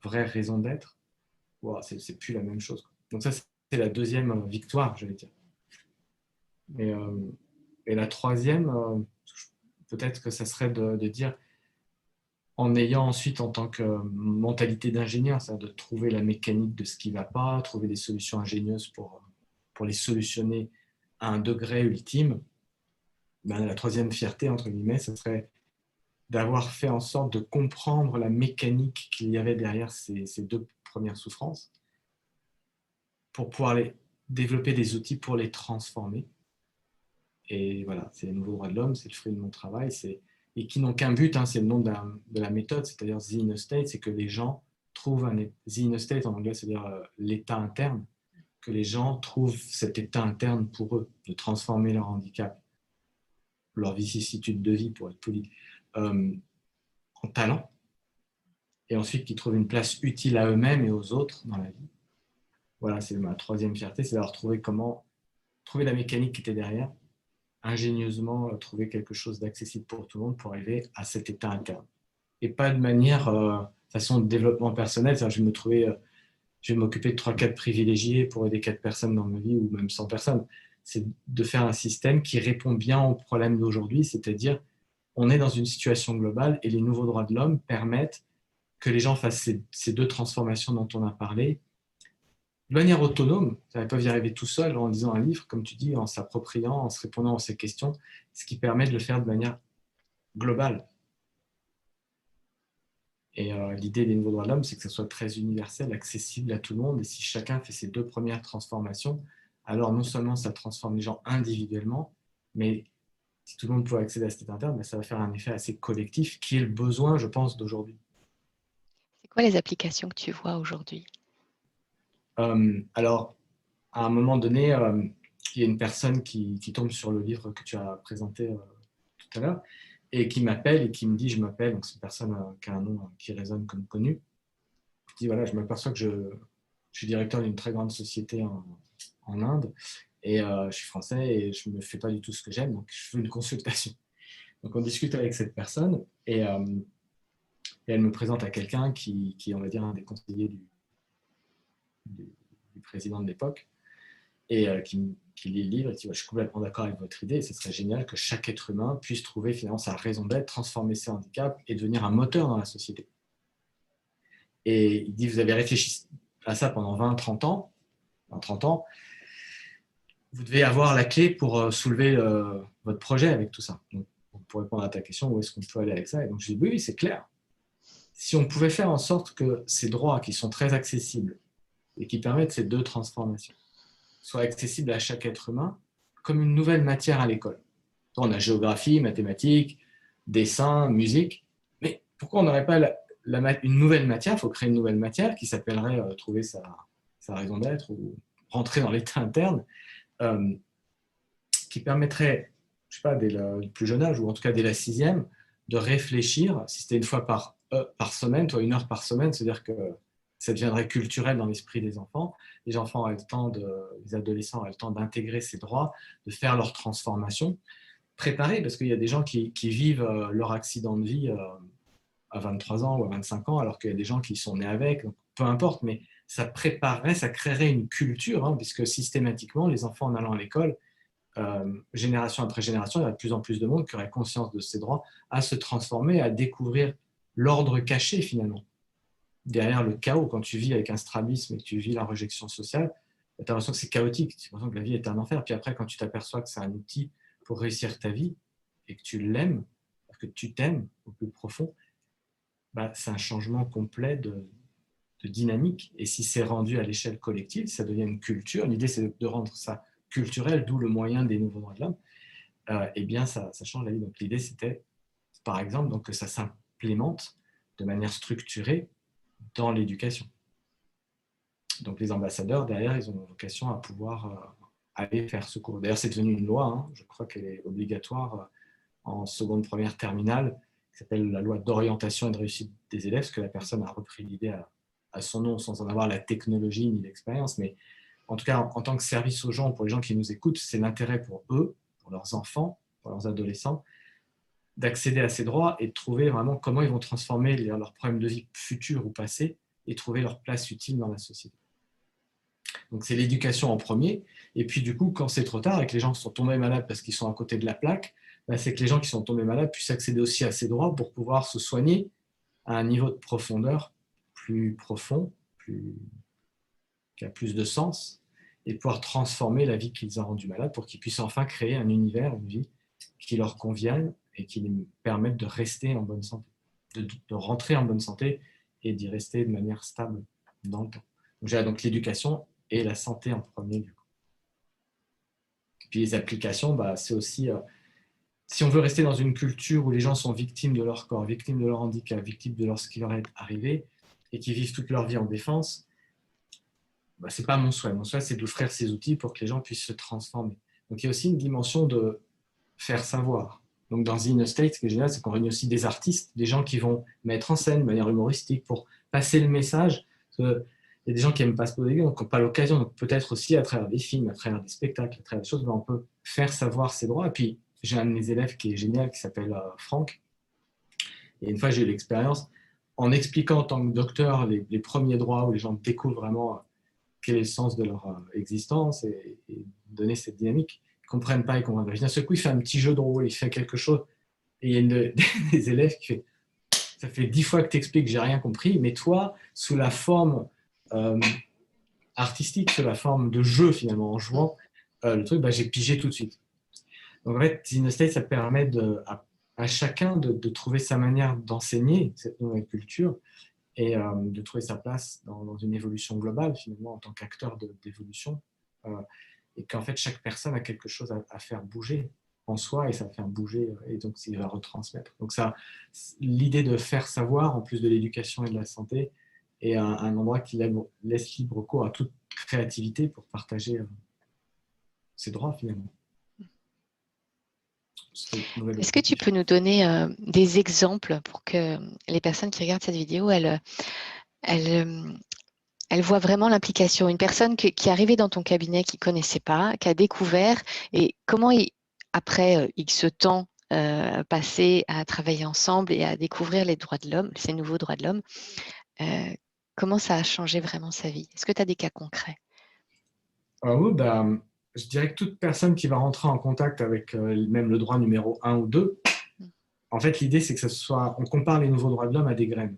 vraie raison d'être, wow, c'est plus la même chose. Donc ça, c'est la deuxième victoire, je vais dire. Et la troisième, peut-être que ça serait de dire, en ayant ensuite en tant que mentalité d'ingénieur, c'est-à-dire de trouver la mécanique de ce qui ne va pas, trouver des solutions ingénieuses pour les solutionner à un degré ultime, la troisième fierté, entre guillemets, ce serait d'avoir fait en sorte de comprendre la mécanique qu'il y avait derrière ces deux premières souffrances pour pouvoir développer des outils pour les transformer. Et voilà, c'est les nouveaux droits de l'homme, c'est le fruit de mon travail, et qui n'ont qu'un but, c'est le nom de la méthode, c'est-à-dire The Inner State, c'est que les gens trouvent The Inner State en anglais, c'est-à-dire l'état interne, que les gens trouvent cet état interne pour eux, de transformer leur handicap, leur vicissitude de vie, pour être poli, en talent, et ensuite qu'ils trouvent une place utile à eux-mêmes et aux autres dans la vie. Voilà, c'est ma troisième fierté, c'est d'avoir trouvé trouver la mécanique qui était derrière, ingénieusement trouver quelque chose d'accessible pour tout le monde pour arriver à cet état interne. Et pas de manière, façon de développement personnel, je vais m'occuper de 3-4 privilégiés pour aider 4 personnes dans ma vie, ou même 100 personnes. C'est de faire un système qui répond bien aux problèmes d'aujourd'hui, c'est-à-dire on est dans une situation globale et les nouveaux droits de l'homme permettent que les gens fassent ces deux transformations dont on a parlé de manière autonome. Ils peuvent y arriver tout seuls en lisant un livre, comme tu dis, en s'appropriant, en se répondant à ces questions, ce qui permet de le faire de manière globale. Et l'idée des nouveaux droits de l'homme, c'est que ce soit très universel, accessible à tout le monde. Et si chacun fait ses 2 premières transformations, alors non seulement ça transforme les gens individuellement, mais si tout le monde peut accéder à cet interne, ben, ça va faire un effet assez collectif, qui est le besoin, je pense, d'aujourd'hui. C'est quoi les applications que tu vois aujourd'hui? Alors, à un moment donné, il y a une personne qui tombe sur le livre que tu as présenté tout à l'heure, et qui m'appelle et qui me dit, je m'appelle, donc c'est une personne qui a un nom qui résonne comme connu, qui dit, voilà, je m'aperçois que je suis directeur d'une très grande société en Inde, et je suis français et je ne me fais pas du tout ce que j'aime, donc je veux une consultation. Donc on discute avec cette personne, et elle me présente à quelqu'un qui, on va dire, un des conseillers du, du président de l'époque, et qui lit le livre et dit, ouais, je suis complètement d'accord avec votre idée, et ce serait génial que chaque être humain puisse trouver finalement sa raison d'être, transformer ses handicaps et devenir un moteur dans la société. Et il dit, vous avez réfléchi à ça pendant 20-30 ans, dans 30 ans, vous devez avoir la clé pour soulever votre projet avec tout ça. Donc, pour répondre à ta question, où est-ce qu'on peut aller avec ça? Et donc je dis, oui, c'est clair. Si on pouvait faire en sorte que ces droits qui sont très accessibles et qui permettent ces 2 transformations soient accessibles à chaque être humain comme une nouvelle matière à l'école. On a géographie, mathématiques, dessin, musique, mais pourquoi on n'aurait pas une nouvelle matière? Il faut créer une nouvelle matière qui s'appellerait trouver sa raison d'être ou rentrer dans l'état interne, euh, qui permettrait, je ne sais pas, dès le plus jeune âge, ou en tout cas dès la 6e, de réfléchir, si c'était une fois par semaine, toi 1 heure par semaine, c'est-à-dire que ça deviendrait culturel dans l'esprit des enfants. Les enfants auraient le temps, les adolescents auraient le temps d'intégrer ces droits, de faire leur transformation, préparer, parce qu'il y a des gens qui vivent leur accident de vie à 23 ans ou à 25 ans, alors qu'il y a des gens qui sont nés avec, donc peu importe, mais ça préparerait, ça créerait une culture, hein, puisque systématiquement, les enfants en allant à l'école, génération après génération, il y a de plus en plus de monde qui aurait conscience de ses droits, à se transformer, à découvrir l'ordre caché finalement. Derrière le chaos, quand tu vis avec un strabisme et que tu vis la rejection sociale, tu as l'impression que c'est chaotique, tu as l'impression que la vie est un enfer. Puis après, quand tu t'aperçois que c'est un outil pour réussir ta vie et que tu l'aimes, que tu t'aimes au plus profond, bah, c'est un changement complet de dynamique. Et si c'est rendu à l'échelle collective, ça devient une culture. L'idée, c'est de rendre ça culturel, d'où le moyen des nouveaux droits de l'homme. Eh bien, ça change la vie. Donc, l'idée, c'était, par exemple, donc, que ça s'implémente de manière structurée dans l'éducation. Donc, les ambassadeurs, derrière, ils ont vocation à pouvoir aller faire ce cours. D'ailleurs, c'est devenu une loi, hein. Je crois qu'elle est obligatoire en seconde, première, terminale, qui s'appelle la loi d'orientation et de réussite des élèves, parce que la personne a repris l'idée à son nom sans en avoir la technologie ni l'expérience. Mais en tout cas, en tant que service aux gens, pour les gens qui nous écoutent, c'est l'intérêt pour eux, pour leurs enfants, pour leurs adolescents, d'accéder à ces droits et de trouver vraiment comment ils vont transformer leurs problèmes de vie futurs ou passés et trouver leur place utile dans la société. Donc c'est l'éducation en premier, et puis du coup, quand c'est trop tard et que les gens sont tombés malades parce qu'ils sont à côté de la plaque, ben, c'est que les gens qui sont tombés malades puissent accéder aussi à ces droits pour pouvoir se soigner à un niveau de profondeur plus profond, qui a plus de sens, et pouvoir transformer la vie qui les a rendus malades pour qu'ils puissent enfin créer un univers, une vie qui leur convienne et qui les permette de rester en bonne santé, de rentrer en bonne santé et d'y rester de manière stable dans le temps. Donc j'ai donc l'éducation et la santé en premier lieu. Puis les applications, bah, c'est aussi, si on veut rester dans une culture où les gens sont victimes de leur corps, victimes de leur handicap, victimes de ce qui leur est arrivé, et qui vivent toute leur vie en défense, bah, ce n'est pas mon souhait. Mon souhait, c'est d'offrir ces outils pour que les gens puissent se transformer. Donc il y a aussi une dimension de faire savoir. Donc dans The Inner State, ce qui est génial, c'est qu'on réunit aussi des artistes, des gens qui vont mettre en scène de manière humoristique pour passer le message. Il y a des gens qui n'aiment pas se poser des questions, qui n'ont pas l'occasion. Donc peut-être aussi à travers des films, à travers des spectacles, à travers des choses, on peut faire savoir ses droits. Et puis j'ai un de mes élèves qui est génial, qui s'appelle Franck. Et une fois, j'ai eu l'expérience, en expliquant en tant que docteur les premiers droits, où les gens découvrent vraiment quel est le sens de leur existence et donner cette dynamique. Ils ne comprennent pas, ils comprennent pas. D'un seul coup, il fait un petit jeu de rôle, il fait quelque chose, et il y a des élèves qui fait « ça fait 10 fois que tu expliques, j'ai rien compris, mais toi, sous la forme artistique, sous la forme de jeu finalement, en jouant, le truc, bah, j'ai pigé tout de suite. » Donc en fait, Synesthèse, ça permet à chacun de trouver sa manière d'enseigner cette nouvelle culture et de trouver sa place dans une évolution globale, finalement, en tant qu'acteur d'évolution. Et qu'en fait, chaque personne a quelque chose à faire bouger en soi et ça va faire bouger et donc il va retransmettre. Donc ça, l'idée de faire savoir, en plus de l'éducation et de la santé, est un endroit qui laisse libre cours à toute créativité pour partager ses droits, finalement. Cette nouvelle Est-ce que tu opposition. peux nous donner des exemples pour que les personnes qui regardent cette vidéo, elles voient vraiment l'implication? Une personne qui est arrivée dans ton cabinet, qui ne connaissait pas, qui a découvert, et comment, après X temps passé à travailler ensemble et à découvrir les droits de l'homme, ces nouveaux droits de l'homme, comment ça a changé vraiment sa vie? Est-ce que tu as des cas concrets? Oui, bah, je dirais que toute personne qui va rentrer en contact avec même le droit numéro 1 ou 2, en fait, l'idée, c'est que on compare les nouveaux droits de l'homme à des graines.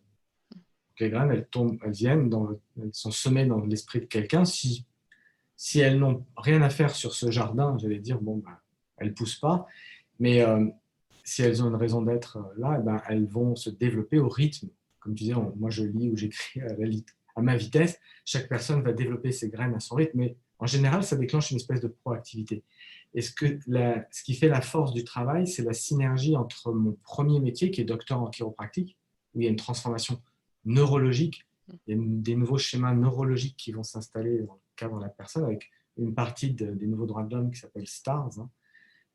Les graines, elles tombent, elles sont semées dans l'esprit de quelqu'un. Si elles n'ont rien à faire sur ce jardin, j'allais dire, bon, bah, elles ne poussent pas. Mais si elles ont une raison d'être là, eh ben, elles vont se développer au rythme. Comme tu disais, moi je lis ou j'écris à ma vitesse. Chaque personne va développer ses graines à son rythme. Mais en général, ça déclenche une espèce de proactivité. Et ce qui fait la force du travail, c'est la synergie entre mon premier métier, qui est docteur en chiropractique, où il y a une transformation neurologique. Il y a des nouveaux schémas neurologiques qui vont s'installer dans le cadre de la personne, avec une partie des nouveaux droits de l'homme qui s'appelle STARS, hein,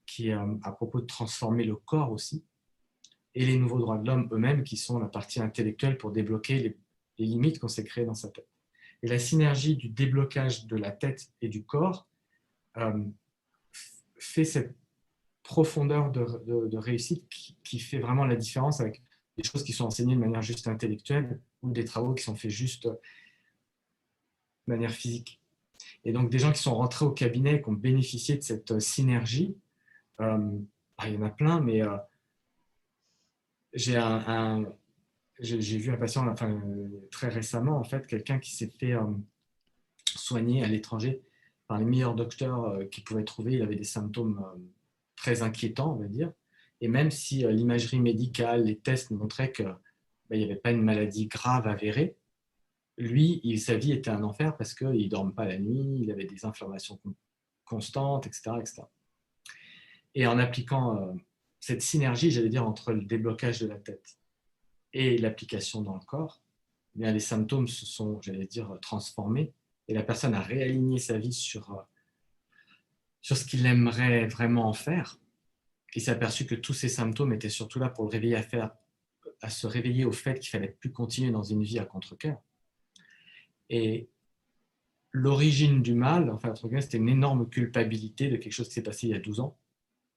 qui est à propos de transformer le corps aussi, et les nouveaux droits de l'homme eux-mêmes, qui sont la partie intellectuelle pour débloquer les limites qu'on s'est créées dans sa tête. Et la synergie du déblocage de la tête et du corps euh, fait cette profondeur de réussite qui fait vraiment la différence avec des choses qui sont enseignées de manière juste intellectuelle ou des travaux qui sont faits juste de manière physique. Et donc des gens qui sont rentrés au cabinet et qui ont bénéficié de cette synergie, il y en a plein, mais j'ai j'ai vu un patient très récemment, en fait, quelqu'un qui s'est fait soigner à l'étranger par les meilleurs docteurs qu'il pouvait trouver. Il avait des symptômes très inquiétants, on va dire. Et même si l'imagerie médicale, les tests montraient qu'il n'y avait pas une maladie grave avérée, lui, sa vie était un enfer parce qu'il ne dormait pas la nuit, il avait des inflammations constantes, etc., etc. Et en appliquant cette synergie, j'allais dire, entre le déblocage de la tête et l'application dans le corps, eh bien, les symptômes se sont, j'allais dire, transformés et la personne a réaligné sa vie sur ce qu'il aimerait vraiment en faire. Il s'est aperçu que tous ces symptômes étaient surtout là pour le réveiller à se réveiller au fait qu'il fallait plus continuer dans une vie à contre-cœur. Et l'origine du mal, enfin, c'était une énorme culpabilité de quelque chose qui s'est passé il y a 12 ans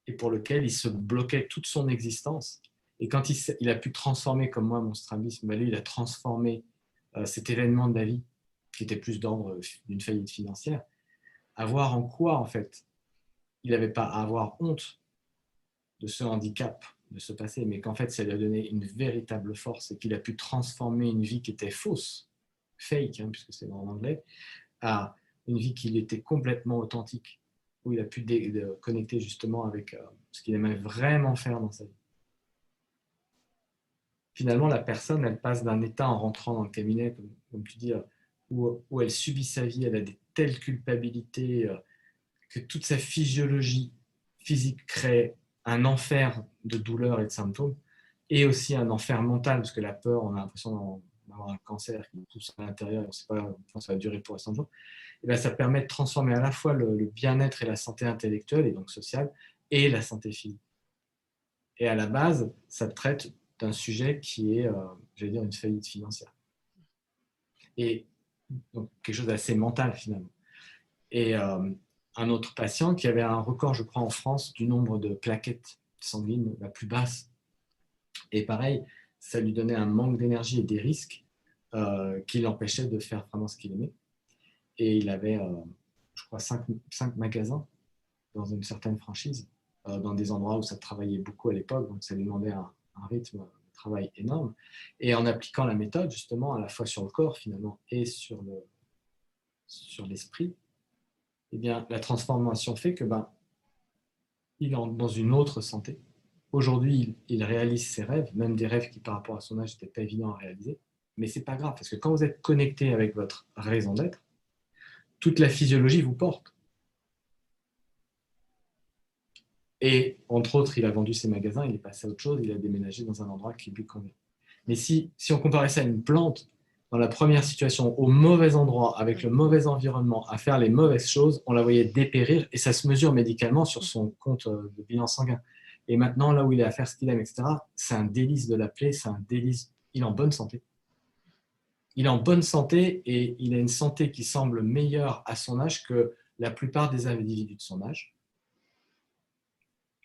et pour lequel il se bloquait toute son existence. Et quand il a pu transformer, comme moi, mon strabisme, lui, il a transformé cet événement de la vie, qui était plus d'ordre d'une faillite financière, à voir en quoi, en fait, il n'avait pas à avoir honte de ce handicap, de ce passé, mais qu'en fait, ça lui a donné une véritable force et qu'il a pu transformer une vie qui était fausse, fake, hein, puisque c'est en anglais, à une vie qui était complètement authentique, où il a pu connecter justement avec ce qu'il aimait vraiment faire dans sa vie. Finalement, la personne, elle passe d'un état en rentrant dans le cabinet, comme tu dis, où elle subit sa vie, elle a des telles culpabilités, que toute sa physiologie physique crée un enfer de douleurs et de symptômes, et aussi un enfer mental, parce que la peur, on a l'impression d'avoir un cancer qui pousse à l'intérieur, on ne sait pas quand ça va durer pour 100 jours. Et bien, ça permet de transformer à la fois le bien-être et la santé intellectuelle, et donc sociale, et la santé physique. Et à la base, ça traite d'un sujet qui est, j'allais dire, une faillite financière. Et donc, quelque chose d'assez mental, finalement. Et un autre patient qui avait un record, je crois, en France, du nombre de plaquettes sanguines la plus basse. Et pareil, ça lui donnait un manque d'énergie et des risques qui l'empêchaient de faire vraiment ce qu'il aimait. Et il avait, je crois, 5 magasins dans une certaine franchise, dans des endroits où ça travaillait beaucoup à l'époque, donc ça lui demandait un rythme de travail énorme. Et en appliquant la méthode, justement, à la fois sur le corps, finalement, et sur l'esprit, eh bien, la transformation fait que il entre dans une autre santé, aujourd'hui, il réalise ses rêves, même des rêves qui, par rapport à son âge, n'étaient pas évidents à réaliser. Mais ce n'est pas grave, parce que quand vous êtes connecté avec votre raison d'être, toute la physiologie vous porte. Et, entre autres, il a vendu ses magasins, il est passé à autre chose, il a déménagé dans un endroit qui lui convient. Mais si on comparait ça à une plante, dans la première situation, au mauvais endroit, avec le mauvais environnement, à faire les mauvaises choses, on la voyait dépérir, et ça se mesure médicalement sur son compte de bilan sanguin. Et maintenant, là où il est à faire ce qu'il aime, etc., c'est un délice de l'appeler, c'est un délice. Il est en bonne santé. Il est en bonne santé et il a une santé qui semble meilleure à son âge que la plupart des individus de son âge.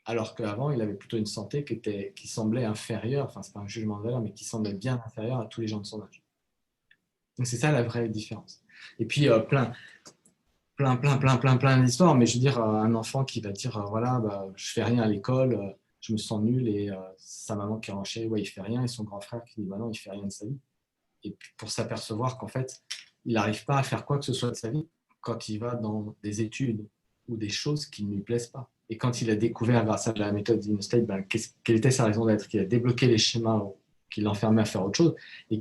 Alors qu'avant, il avait plutôt une santé qui semblait inférieure, enfin, c'est pas un jugement de valeur, mais qui semblait bien inférieure à tous les gens de son âge. Donc, c'est ça la vraie différence. Et puis, plein d'histoires, mais je veux dire, un enfant qui va dire, voilà, bah, je fais rien à l'école, je me sens nul, et sa maman qui renchait, ouais, il fait rien, et son grand frère qui dit, bah non, il fait rien de sa vie. Et puis, pour s'apercevoir qu'en fait, il n'arrive pas à faire quoi que ce soit de sa vie quand il va dans des études ou des choses qui ne lui plaisent pas. Et quand il a découvert, grâce à la méthode d'InnoState, ben, quelle était sa raison d'être, qu'il a débloqué les schémas qui l'enfermaient à faire autre chose, et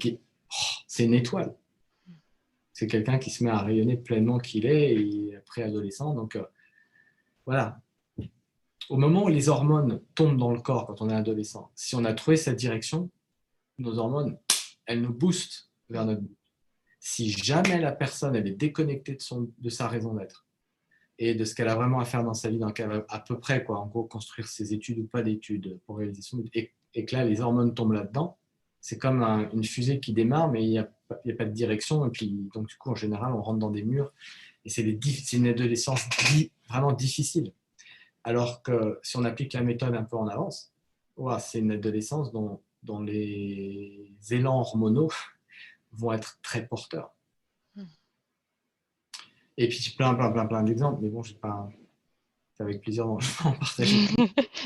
c'est une étoile. C'est quelqu'un qui se met à rayonner pleinement qu'il est, et préadolescent. Donc, voilà. Au moment où les hormones tombent dans le corps quand on est adolescent, si on a trouvé cette direction, nos hormones, elles nous boostent vers notre but. Si jamais la personne elle est déconnectée de sa raison d'être et de ce qu'elle a vraiment à faire dans sa vie, donc elle va à peu près, quoi, en gros, construire ses études ou pas d'études pour réaliser son but, et que là, les hormones tombent là-dedans, c'est comme une fusée qui démarre, mais il n'y a pas de direction, et puis, donc, du coup, en général, on rentre dans des murs, et c'est une adolescence vraiment difficile. Alors que si on applique la méthode un peu en avance, c'est une adolescence dont les élans hormonaux vont être très porteurs. Et puis plein d'exemples, mais bon, c'est avec plaisir de en partager.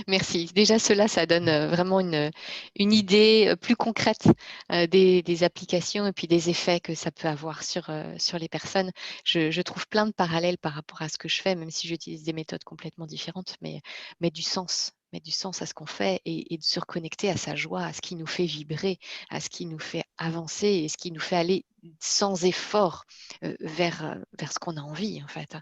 Merci. Déjà, cela, ça donne vraiment une idée plus concrète des applications et puis des effets que ça peut avoir sur les personnes. Je trouve plein de parallèles par rapport à ce que je fais, même si j'utilise des méthodes complètement différentes, mais du sens. Mettre du sens à ce qu'on fait et de se reconnecter à sa joie, à ce qui nous fait vibrer, à ce qui nous fait avancer et ce qui nous fait aller sans effort vers ce qu'on a envie, en fait.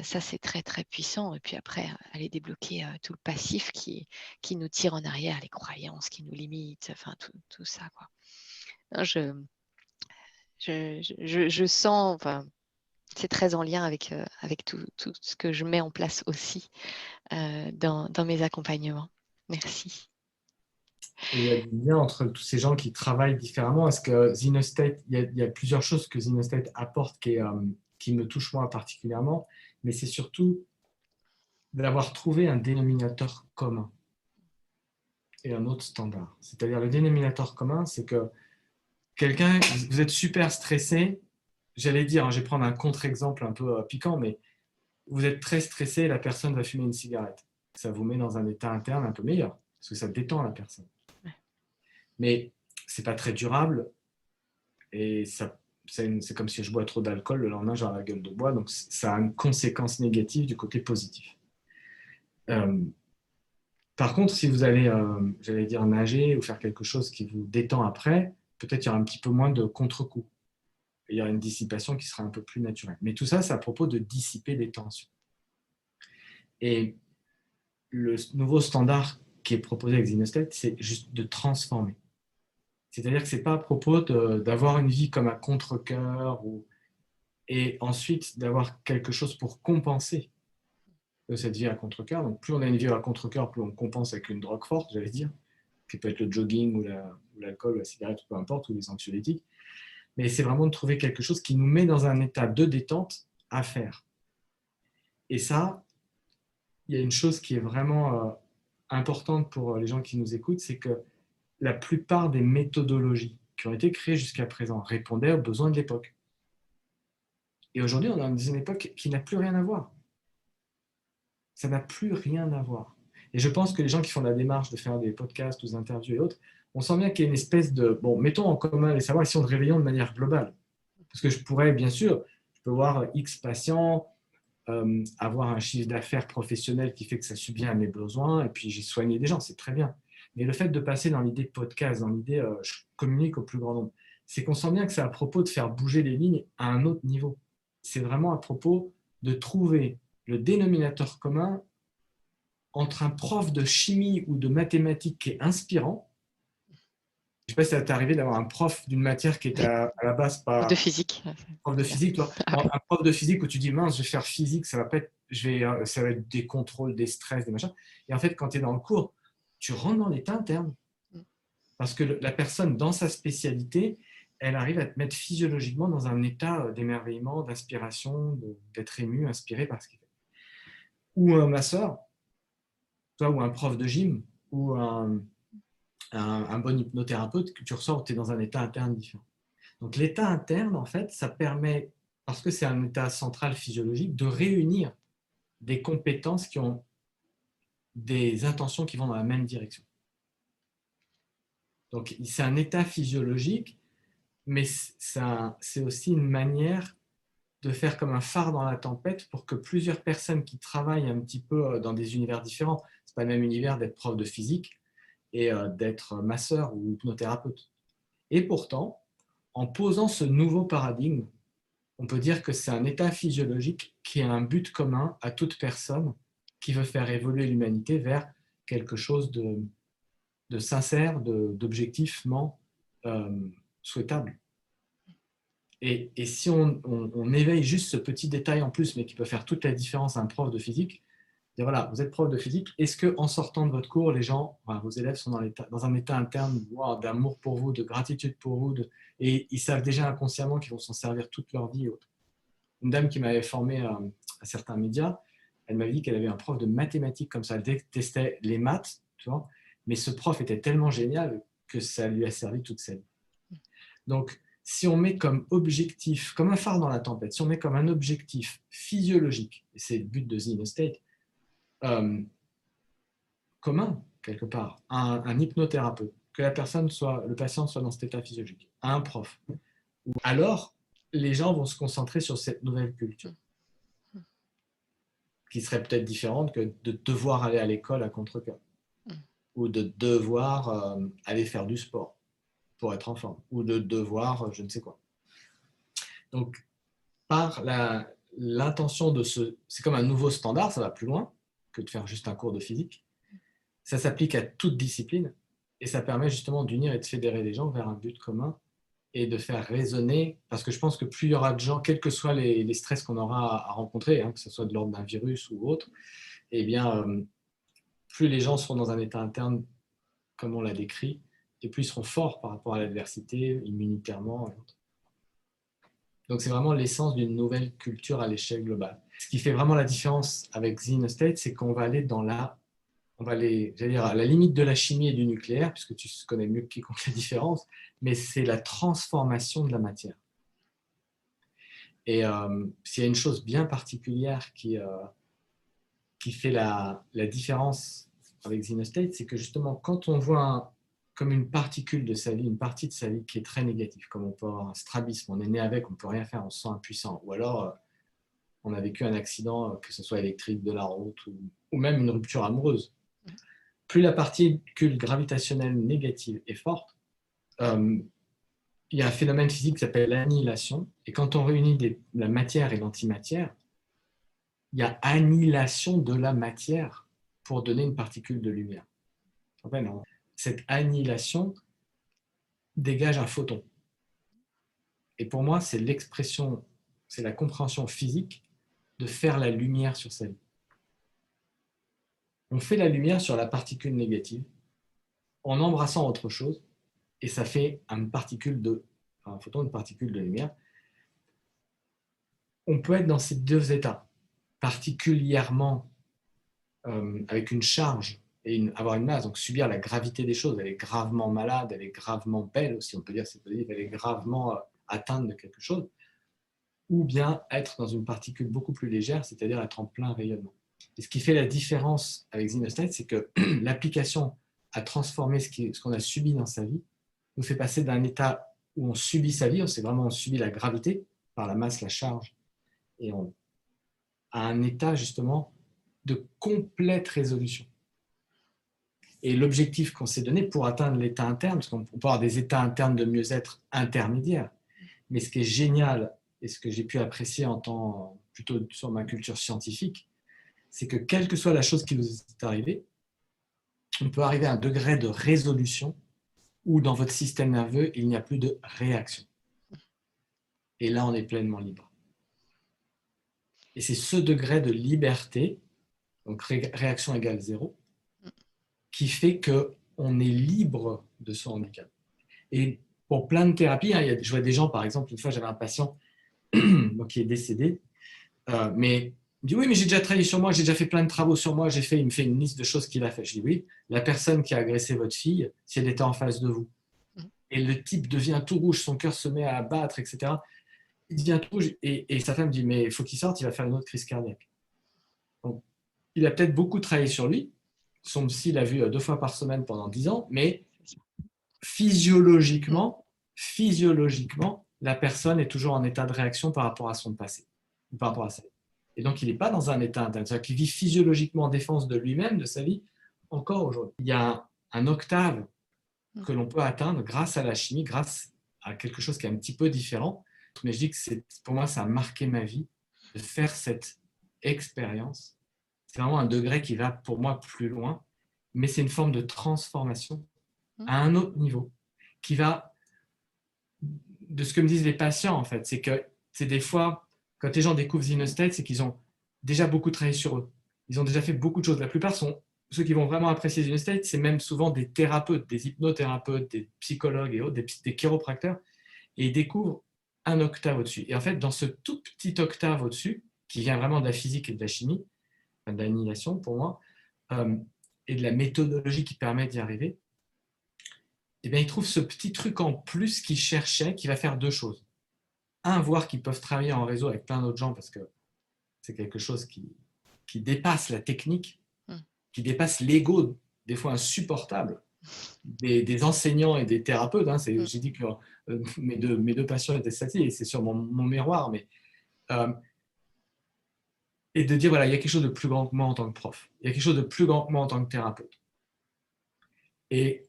Ça, c'est très, très puissant. Et puis après, aller débloquer tout le passif qui nous tire en arrière, les croyances qui nous limitent, enfin, tout ça, quoi. Non, je sens, enfin, c'est très en lien avec tout ce que je mets en place aussi dans mes accompagnements. Merci. Et il y a des liens entre tous ces gens qui travaillent différemment. Est-ce que ZenoState, il y a plusieurs choses que ZenoState apporte qui me touchent moi particulièrement, mais c'est surtout d'avoir trouvé un dénominateur commun et un autre standard. C'est-à-dire le dénominateur commun, c'est que vous êtes super stressé, j'allais dire, je vais prendre un contre-exemple un peu piquant, mais vous êtes très stressé, la personne va fumer une cigarette. Ça vous met dans un état interne un peu meilleur, parce que ça détend la personne. Mais c'est pas très durable, et c'est comme si je bois trop d'alcool, le lendemain j'ai la gueule de bois, donc ça a une conséquence négative du côté positif. Par contre, si vous allez, j'allais dire, nager ou faire quelque chose qui vous détend après, peut-être il y aura un petit peu moins de contre-coup. Il y aura une dissipation qui sera un peu plus naturelle. Mais tout ça, c'est à propos de dissiper des tensions. Et le nouveau standard qui est proposé avec ZenoState, c'est juste de transformer. C'est-à-dire que ce n'est pas à propos d'avoir une vie comme à contre-cœur et ensuite d'avoir quelque chose pour compenser de cette vie à contre-cœur. Donc plus on a une vie à contre-cœur, plus on compense avec une drogue forte, j'allais dire, qui peut être le jogging ou l'alcool ou la cigarette, peu importe, ou les anxiolytiques. Mais c'est vraiment de trouver quelque chose qui nous met dans un état de détente à faire. Et ça, il y a une chose qui est vraiment importante pour les gens qui nous écoutent, c'est que la plupart des méthodologies qui ont été créées jusqu'à présent répondaient aux besoins de l'époque. Et aujourd'hui, on est dans une époque qui n'a plus rien à voir. Ça n'a plus rien à voir. Et je pense que les gens qui font la démarche de faire des podcasts ou des interviews et autres, on sent bien qu'il y a une espèce de... Bon, mettons en commun les savoirs, essayons de réveiller de manière globale. Parce que je pourrais, bien sûr, je peux voir X patients, avoir un chiffre d'affaires professionnel qui fait que ça subvient à mes besoins, et puis j'ai soigné des gens, c'est très bien. Mais le fait de passer dans l'idée de podcast, dans l'idée je communique au plus grand nombre, c'est qu'on sent bien que c'est à propos de faire bouger les lignes à un autre niveau. C'est vraiment à propos de trouver le dénominateur commun entre un prof de chimie ou de mathématiques qui est inspirant. Je ne sais pas si ça t'est arrivé d'avoir un prof d'une matière qui était à la base Prof de pas physique. prof de physique, toi. Ah ouais. Un prof de physique où tu dis mince, je vais faire physique, ça va pas être, ça va être des contrôles, des stress, des machins. Et en fait, quand tu es dans le cours, tu rentres dans l'état interne. Parce que la personne, dans sa spécialité, elle arrive à te mettre physiologiquement dans un état d'émerveillement, d'inspiration, d'être ému, inspiré par ce qu'il fait. Ou un masseur, toi, ou un prof de gym, ou un bon hypnothérapeute, que tu ressors, tu es dans un état interne différent. Donc l'état interne, en fait, ça permet, parce que c'est un état central physiologique, de réunir des compétences qui ont des intentions qui vont dans la même direction. Donc c'est un état physiologique, mais c'est aussi une manière de faire comme un phare dans la tempête pour que plusieurs personnes qui travaillent un petit peu dans des univers différents, c'est pas le même univers d'être prof de physique et d'être masseur ou hypnothérapeute. Et pourtant, en posant ce nouveau paradigme, on peut dire que c'est un état physiologique qui a un but commun à toute personne qui veut faire évoluer l'humanité vers quelque chose de sincère, d'objectivement souhaitable. Et si on éveille juste ce petit détail en plus, mais qui peut faire toute la différence à un prof de physique, dire voilà, vous êtes prof de physique, est-ce qu'en sortant de votre cours, les gens, enfin, vos élèves sont dans un état interne wow, d'amour pour vous, de gratitude pour vous, et ils savent déjà inconsciemment qu'ils vont s'en servir toute leur vie. Une dame qui m'avait formé à certains médias, elle m'avait dit qu'elle avait un prof de mathématiques comme ça, elle détestait les maths, tu vois, mais ce prof était tellement génial que ça lui a servi toute sa vie. Donc, si on met comme objectif, comme un phare dans la tempête, si on met comme un objectif physiologique, et c'est le but de The Inner State, commun, quelque part, à un hypnothérapeute, que le patient soit dans cet état physiologique, à un prof, alors les gens vont se concentrer sur cette nouvelle culture, qui serait peut-être différente que de devoir aller à l'école à contre-cœur, ou de devoir aller faire du sport pour être en forme, ou de devoir je ne sais quoi. Donc, par l'intention de c'est comme un nouveau standard, ça va plus loin que de faire juste un cours de physique. Ça s'applique à toute discipline et ça permet justement d'unir et de fédérer les gens vers un but commun et de faire résonner, parce que je pense que plus il y aura de gens, quels que soient les stress qu'on aura à rencontrer, hein, que ce soit de l'ordre d'un virus ou autre, eh bien, plus les gens seront dans un état interne comme on l'a décrit, et plus ils seront forts par rapport à l'adversité, immunitairement. Donc c'est vraiment l'essence d'une nouvelle culture à l'échelle globale. Ce qui fait vraiment la différence avec The Inner State, c'est qu'on va aller on va aller, j'allais dire, à la limite de la chimie et du nucléaire, puisque tu connais mieux que quiconque la différence, mais c'est la transformation de la matière. Et s'il y a une chose bien particulière qui fait la différence avec The Inner State, c'est que justement, quand on voit comme une particule de sa vie, une partie de sa vie qui est très négative, comme on peut avoir un strabisme, on est né avec, on ne peut rien faire, on se sent impuissant, ou alors on a vécu un accident, que ce soit électrique, de la route, ou même une rupture amoureuse. Plus la particule gravitationnelle négative est forte, il y a un phénomène physique qui s'appelle l'annihilation, et quand on réunit la matière et l'antimatière, il y a annihilation de la matière pour donner une particule de lumière. Cette annihilation dégage un photon. Et pour moi, c'est l'expression, c'est la compréhension physique de faire la lumière sur sa vie. On fait la lumière sur la particule négative en embrassant autre chose, et ça fait un photon, une particule de lumière. On peut être dans ces deux états, particulièrement avec une charge et avoir une masse, donc subir la gravité des choses. Elle est gravement malade, elle est gravement belle aussi, on peut dire, c'est positif, elle est gravement atteinte de quelque chose, ou bien être dans une particule beaucoup plus légère, c'est-à-dire être en plein rayonnement. Et ce qui fait la différence avec The Inner State, c'est que l'application à transformer ce qu'on a subi dans sa vie nous fait passer d'un état où on subit sa vie, on subit la gravité par la masse, la charge, et à un état justement de complète résolution. Et l'objectif qu'on s'est donné pour atteindre l'état interne, parce qu'on peut avoir des états internes de mieux-être intermédiaires, mais ce qui est génial et ce que j'ai pu apprécier en temps plutôt sur ma culture scientifique, c'est que quelle que soit la chose qui vous est arrivée, on peut arriver à un degré de résolution où dans votre système nerveux, il n'y a plus de réaction. Et là, on est pleinement libre. Et c'est ce degré de liberté, donc réaction égale 0, qui fait qu'on est libre de son handicap. Et pour plein de thérapies, je vois des gens, par exemple, une fois j'avais un patient qui est décédé, mais il me dit oui, mais j'ai déjà travaillé sur moi, j'ai déjà fait plein de travaux sur moi, il me fait une liste de choses qu'il a fait. Je dis oui, la personne qui a agressé votre fille, si elle était en face de vous, et le type devient tout rouge, son cœur se met à battre, etc. Il devient tout rouge, et sa femme dit mais il faut qu'il sorte, il va faire une autre crise cardiaque. Donc, il a peut-être beaucoup travaillé sur lui, son psy l'a vu 2 fois par semaine pendant 10 ans, mais physiologiquement, la personne est toujours en état de réaction par rapport à son passé, par rapport à ça. Et donc, il n'est pas dans un état interne, c'est-à-dire qu'il vit physiologiquement en défense de lui-même, de sa vie, encore aujourd'hui. Il y a un octave que l'on peut atteindre grâce à la chimie, grâce à quelque chose qui est un petit peu différent. Mais je dis que pour moi, ça a marqué ma vie de faire cette expérience. C'est vraiment un degré qui va pour moi plus loin, mais c'est une forme de transformation à un autre niveau qui va de ce que me disent les patients en fait. C'est que c'est des fois, quand les gens découvrent Zinostate, c'est qu'ils ont déjà beaucoup travaillé sur eux. Ils ont déjà fait beaucoup de choses. La plupart sont ceux qui vont vraiment apprécier Zinostate, c'est même souvent des thérapeutes, des hypnothérapeutes, des psychologues et autres, des chiropracteurs, et ils découvrent un octave au-dessus. Et en fait, dans ce tout petit octave au-dessus, qui vient vraiment de la physique et de la chimie, de l'annihilation pour moi, et de la méthodologie qui permet d'y arriver, eh bien, ils trouvent ce petit truc en plus qu'ils cherchaient, qui va faire 2 choses. Un, voir qu'ils peuvent travailler en réseau avec plein d'autres gens, parce que c'est quelque chose qui dépasse la technique, qui dépasse l'ego, des fois insupportable, des enseignants et des thérapeutes. J'ai dit que mes deux patients étaient satis, et c'est sur mon miroir, mais et de dire, voilà, il y a quelque chose de plus grand que moi en tant que prof. Il y a quelque chose de plus grand que moi en tant que thérapeute. Et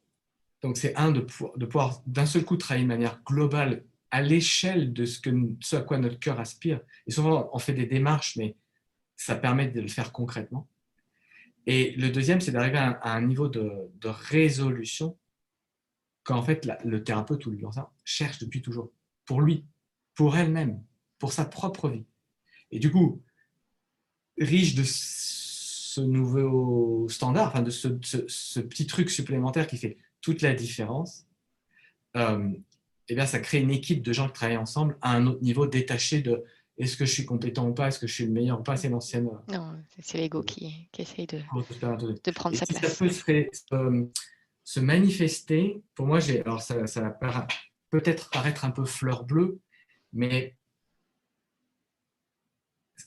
donc, c'est de pouvoir d'un seul coup travailler de manière globale à l'échelle de ce à quoi notre cœur aspire. Et souvent, on fait des démarches, mais ça permet de le faire concrètement. Et le deuxième, c'est d'arriver à un niveau de résolution qu'en fait, le thérapeute ou le danseur cherche depuis toujours. Pour lui, pour elle-même, pour sa propre vie. Et du coup, riche de ce nouveau standard, enfin de ce petit truc supplémentaire qui fait toute la différence, eh bien, ça crée une équipe de gens qui travaillent ensemble à un autre niveau, détaché de est-ce que je suis compétent ou pas, est-ce que je suis le meilleur ou pas, c'est l'ancienne. Non, c'est l'ego qui essaye de prendre et sa si ça place. peut se manifester, pour moi, alors ça va peut-être paraître un peu fleur bleue, mais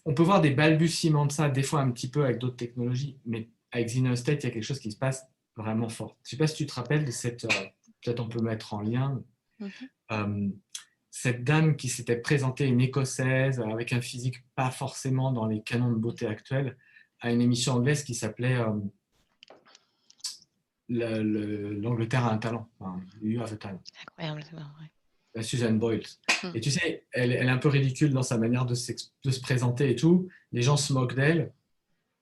on peut voir des balbutiements de ça, des fois un petit peu avec d'autres technologies, mais avec Zinostate, il y a quelque chose qui se passe vraiment fort. Je ne sais pas si tu te rappelles de cette, peut-être on peut mettre en lien, cette dame qui s'était présentée, une Écossaise, avec un physique pas forcément dans les canons de beauté actuels, à une émission anglaise qui s'appelait L'Angleterre a un talent, enfin, You Have a Talent. Incroyable, c'est vrai. Susan Boyle. Et tu sais, elle est un peu ridicule dans sa manière de se présenter et tout. Les gens se moquent d'elle.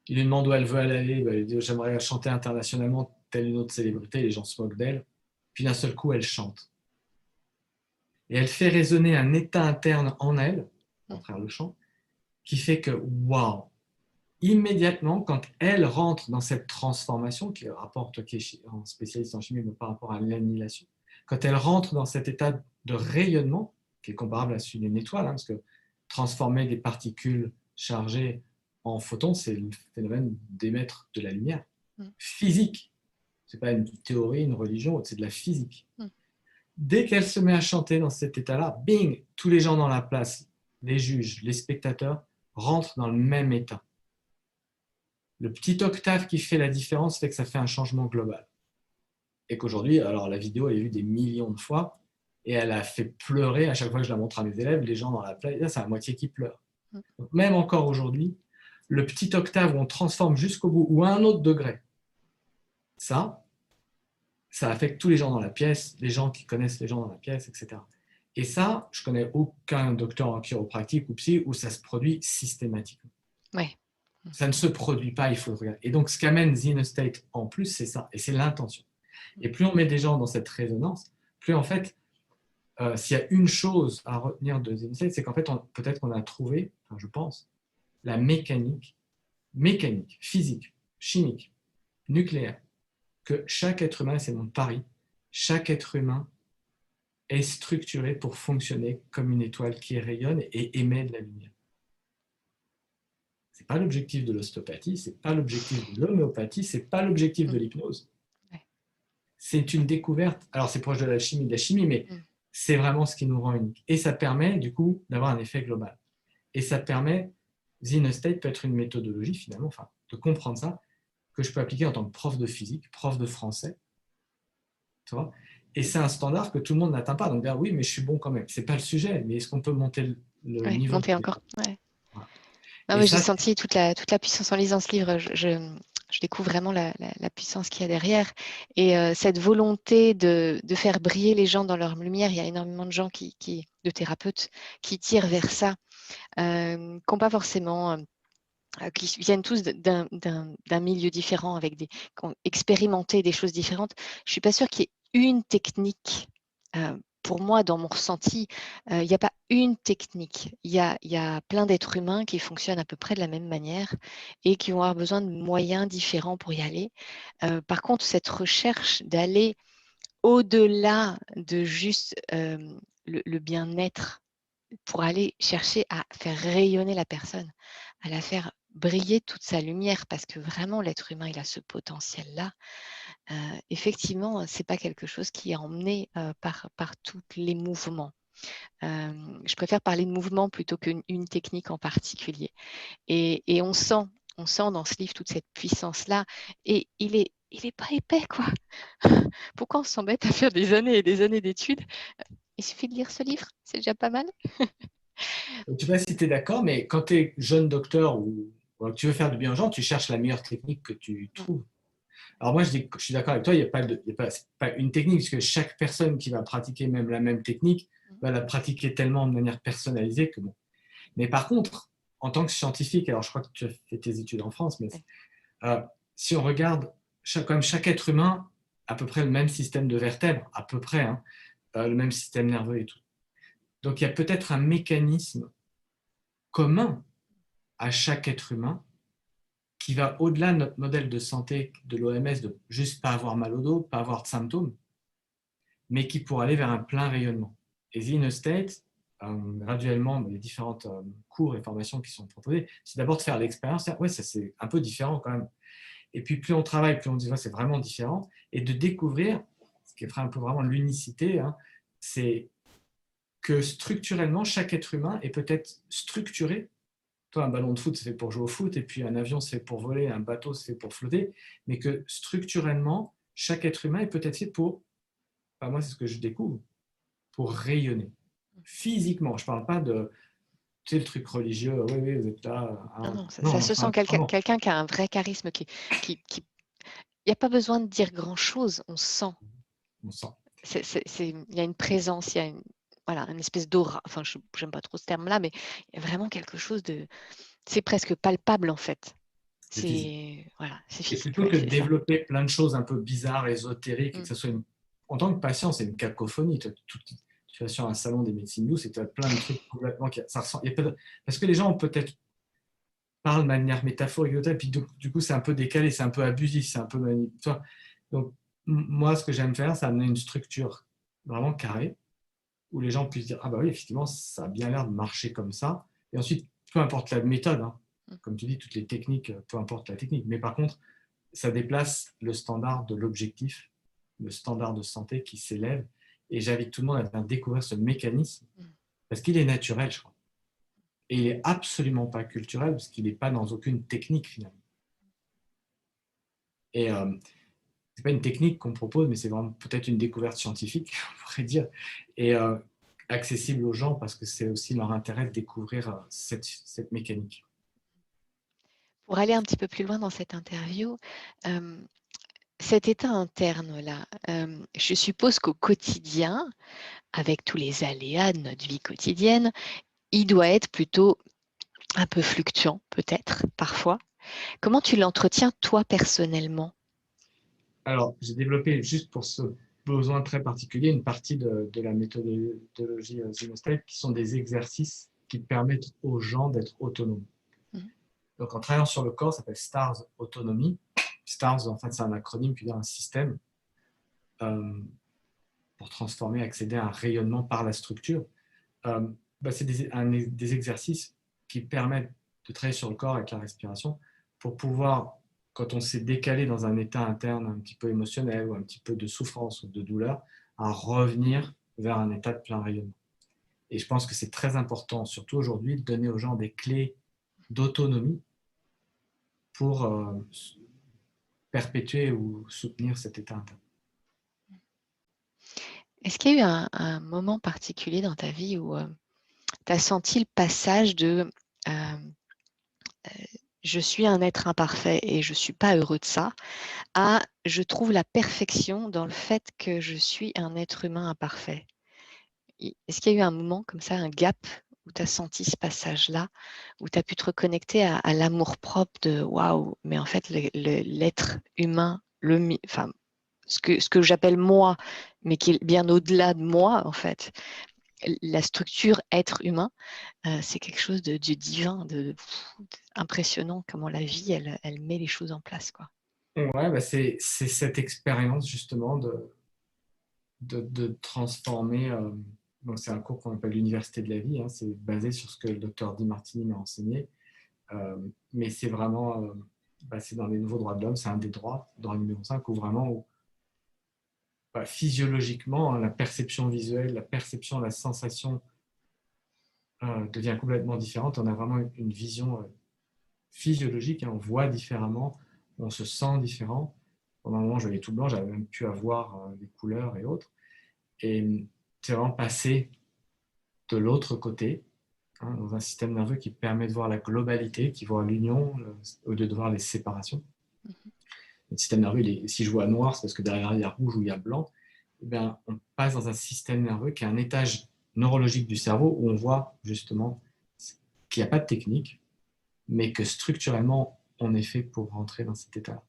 Il lui demande où elle veut aller. Elle dit j'aimerais chanter internationalement telle une autre célébrité. Les gens se moquent d'elle. Puis d'un seul coup, elle chante. Et elle fait résonner un état interne en elle, à travers le chant, qui fait que, waouh, immédiatement, quand elle rentre dans cette transformation, qui rapporte, qui est en spécialiste en chimie, mais par rapport à l'annihilation, quand elle rentre dans cet état de rayonnement, qui est comparable à celui d'une étoile, parce que transformer des particules chargées en photons, c'est le phénomène d'émettre de la lumière. Physique. Ce n'est pas une théorie, une religion, c'est de la physique. Dès qu'elle se met à chanter dans cet état-là, bing, tous les gens dans la place, les juges, les spectateurs, rentrent dans le même état. Le petit octave qui fait la différence fait que ça fait un changement global. Et qu'aujourd'hui, alors la vidéo elle est vue des millions de fois, et elle a fait pleurer, à chaque fois que je la montre à mes élèves, les gens dans la place, là c'est la moitié qui pleure. Donc, même encore aujourd'hui, le petit octave où on transforme jusqu'au bout, ou à un autre degré, ça affecte tous les gens dans la pièce, les gens qui connaissent les gens dans la pièce, etc. Et ça, je connais aucun docteur en chiropratique ou psy où ça se produit systématiquement. Ouais. Ça ne se produit pas, il faut le regarder. Et donc, ce qu'amène The Inner State en plus, c'est ça, et c'est l'intention. Et plus on met des gens dans cette résonance, plus en fait, s'il y a une chose à retenir de The Inner State, c'est qu'en fait, peut-être qu'on a trouvé, enfin, je pense, la mécanique, physique, chimique, nucléaire, que chaque être humain, c'est mon pari, chaque être humain est structuré pour fonctionner comme une étoile qui rayonne et émet de la lumière. Ce n'est pas l'objectif de l'ostéopathie, ce n'est pas l'objectif de l'homéopathie, ce n'est pas l'objectif de l'hypnose. C'est une découverte, alors c'est proche de la chimie, mais c'est vraiment ce qui nous rend unique. Et ça permet du coup d'avoir un effet global. Et ça permet, The Inner State peut être une méthodologie finalement, enfin, de comprendre ça, que je peux appliquer en tant que prof de physique, prof de français, tu vois. Et c'est un standard que tout le monde n'atteint pas. Donc, oui, mais je suis bon quand même. Ce n'est pas le sujet, mais est-ce qu'on peut monter le niveau Monter encore. Ouais. Voilà. Non, Et mais j'ai ça, senti toute la puissance en lisant ce livre. Je découvre vraiment la puissance qu'il y a derrière. Et cette volonté de faire briller les gens dans leur lumière, il y a énormément de gens, de thérapeutes, qui tirent vers ça, qui n'ont pas forcément... qui viennent tous d'un milieu différent, qui ont expérimenté des choses différentes. Je ne suis pas sûre qu'il y ait une technique. Pour moi, dans mon ressenti, il n'y a pas une technique. Il y a plein d'êtres humains qui fonctionnent à peu près de la même manière et qui vont avoir besoin de moyens différents pour y aller. Par contre, cette recherche d'aller au-delà de juste le bien-être, pour aller chercher à faire rayonner la personne, à la faire briller toute sa lumière, parce que vraiment l'être humain, il a ce potentiel-là. Effectivement, c'est pas quelque chose qui est emmené par tous les mouvements. Je préfère parler de mouvement plutôt qu'une technique en particulier. Et on sent dans ce livre toute cette puissance-là. Et il est pas épais, quoi. Pourquoi on s'embête à faire des années et des années d'études? Il suffit de lire ce livre, c'est déjà pas mal. je ne sais pas si tu es d'accord, mais quand tu es jeune docteur ou que tu veux faire du bien aux gens, tu cherches la meilleure technique que tu trouves. Alors moi, je suis d'accord avec toi, il n'y a pas une technique, parce que chaque personne qui va pratiquer même la même technique va la pratiquer tellement de manière personnalisée que bon. Mais par contre, en tant que scientifique, alors je crois que tu as fait tes études en France, mais euh, si on regarde chaque être humain, à peu près le même système de vertèbres, à peu près, hein, le même système nerveux et tout. Donc il y a peut-être un mécanisme commun à chaque être humain qui va au-delà de notre modèle de santé de l'OMS, de juste pas avoir mal au dos, pas avoir de symptômes, mais qui pourrait aller vers un plein rayonnement. Et The Inner State, graduellement, les différentes cours et formations qui sont proposées, c'est d'abord de faire l'expérience. Ouais, ça c'est un peu différent quand même. Et puis plus on travaille, plus on dit ouais, c'est vraiment différent. Et de découvrir, ce qui est un peu vraiment l'unicité, hein, c'est que structurellement, chaque être humain est peut-être structuré. Toi, un ballon de foot, c'est fait pour jouer au foot, et puis un avion, c'est fait pour voler, un bateau, c'est fait pour flotter, mais que structurellement, chaque être humain est peut-être fait pour, enfin, moi, c'est ce que je découvre, pour rayonner. Physiquement, je ne parle pas de, tu sais, le truc religieux, oui, oui, vous êtes là. Non, Hein. non, ça Non, se sent enfin, vraiment. quelqu'un qui a un vrai charisme, il n'y a pas besoin de dire grand-chose, on sent. On sent. Il y a une présence, il y a voilà, une espèce d'aura. Enfin, je n'aime pas trop ce terme-là, mais il y a vraiment quelque chose de... C'est presque palpable, en fait. C'est physique. Voilà, c'est Et physique, plutôt ouais, que de c'est ça. développer plein de choses un peu bizarres, ésotériques, et que Mm. ce soit en tant que patient, c'est une cacophonie. Tu vas sur un salon des médecines douces et tu as plein de trucs complètement. Ça ressent, parce que les gens ont peut-être parlent de manière métaphorique, et puis du coup, c'est un peu décalé, c'est un peu abusif, c'est un peu manipulateur. Donc, moi, ce que j'aime faire, c'est amener une structure vraiment carrée où les gens puissent dire ah bah oui, effectivement, ça a bien l'air de marcher comme ça. Et ensuite, peu importe la méthode, hein, comme tu dis, toutes les techniques, peu importe la technique, mais par contre, ça déplace le standard de l'objectif, le standard de santé qui s'élève. Et j'invite tout le monde à bien découvrir ce mécanisme parce qu'il est naturel, je crois. Et il n'est absolument pas culturel parce qu'il n'est pas dans aucune technique finalement. Et ce n'est pas une technique qu'on propose, mais c'est vraiment peut-être une découverte scientifique, on pourrait dire, et accessible aux gens parce que c'est aussi leur intérêt de découvrir cette mécanique. Pour aller un petit peu plus loin dans cette interview, cet état interne-là, je suppose qu'au quotidien, avec tous les aléas de notre vie quotidienne, il doit être plutôt un peu fluctuant, peut-être, parfois. Comment tu l'entretiens, toi, personnellement? Alors, j'ai développé, juste pour ce besoin très particulier, une partie de la méthodologie Zero qui sont des exercices qui permettent aux gens d'être autonomes. Mhm. Donc, en travaillant sur le corps, ça s'appelle STARS Autonomie. STARS, en fait, c'est un acronyme qui veut dire un système euh, pour transformer, accéder à un rayonnement par la structure. C'est des exercices qui permettent de travailler sur le corps avec la respiration pour pouvoir, quand on s'est décalé dans un état interne un petit peu émotionnel ou un petit peu de souffrance ou de douleur, à revenir vers un état de plein rayonnement. Et je pense que c'est très important, surtout aujourd'hui, de donner aux gens des clés d'autonomie pour perpétuer ou soutenir cet état interne. Est-ce qu'il y a eu un moment particulier dans ta vie où tu as senti le passage de je suis un être imparfait et je ne suis pas heureux de ça, à je trouve la perfection dans le fait que je suis un être humain imparfait? Est-ce qu'il y a eu un moment comme ça, un gap, où tu as senti ce passage-là, où tu as pu te reconnecter à l'amour-propre de waouh, mais en fait, l'être humain, enfin, ce que j'appelle moi, mais qui est bien au-delà de moi, en fait, la structure être humain, c'est quelque chose de divin, impressionnant comment la vie, elle met les choses en place, quoi. Ouais, c'est cette expérience justement de transformer. Donc c'est un cours qu'on appelle l'université de la vie. Hein, c'est basé sur ce que le docteur Di Martini m'a enseigné. Mais c'est vraiment, c'est dans les nouveaux droits de l'homme, c'est un des droits, droit numéro 5, où vraiment, physiologiquement, hein, la perception visuelle, la perception, la sensation devient complètement différente. On a vraiment une vision physiologique, hein, on voit différemment, on se sent différent. Pendant un moment, je voyais tout blanc, j'avais même pu avoir des couleurs et autres. Et c'est vraiment passer de l'autre côté, hein, dans un système nerveux qui permet de voir la globalité, qui voit l'union au lieu de voir les séparations. Le système nerveux, si je vois noir, c'est parce que derrière il y a rouge ou il y a blanc. Eh bien, on passe dans un système nerveux qui est un étage neurologique du cerveau où on voit justement qu'il n'y a pas de technique, mais que structurellement, on est fait pour rentrer dans cet état.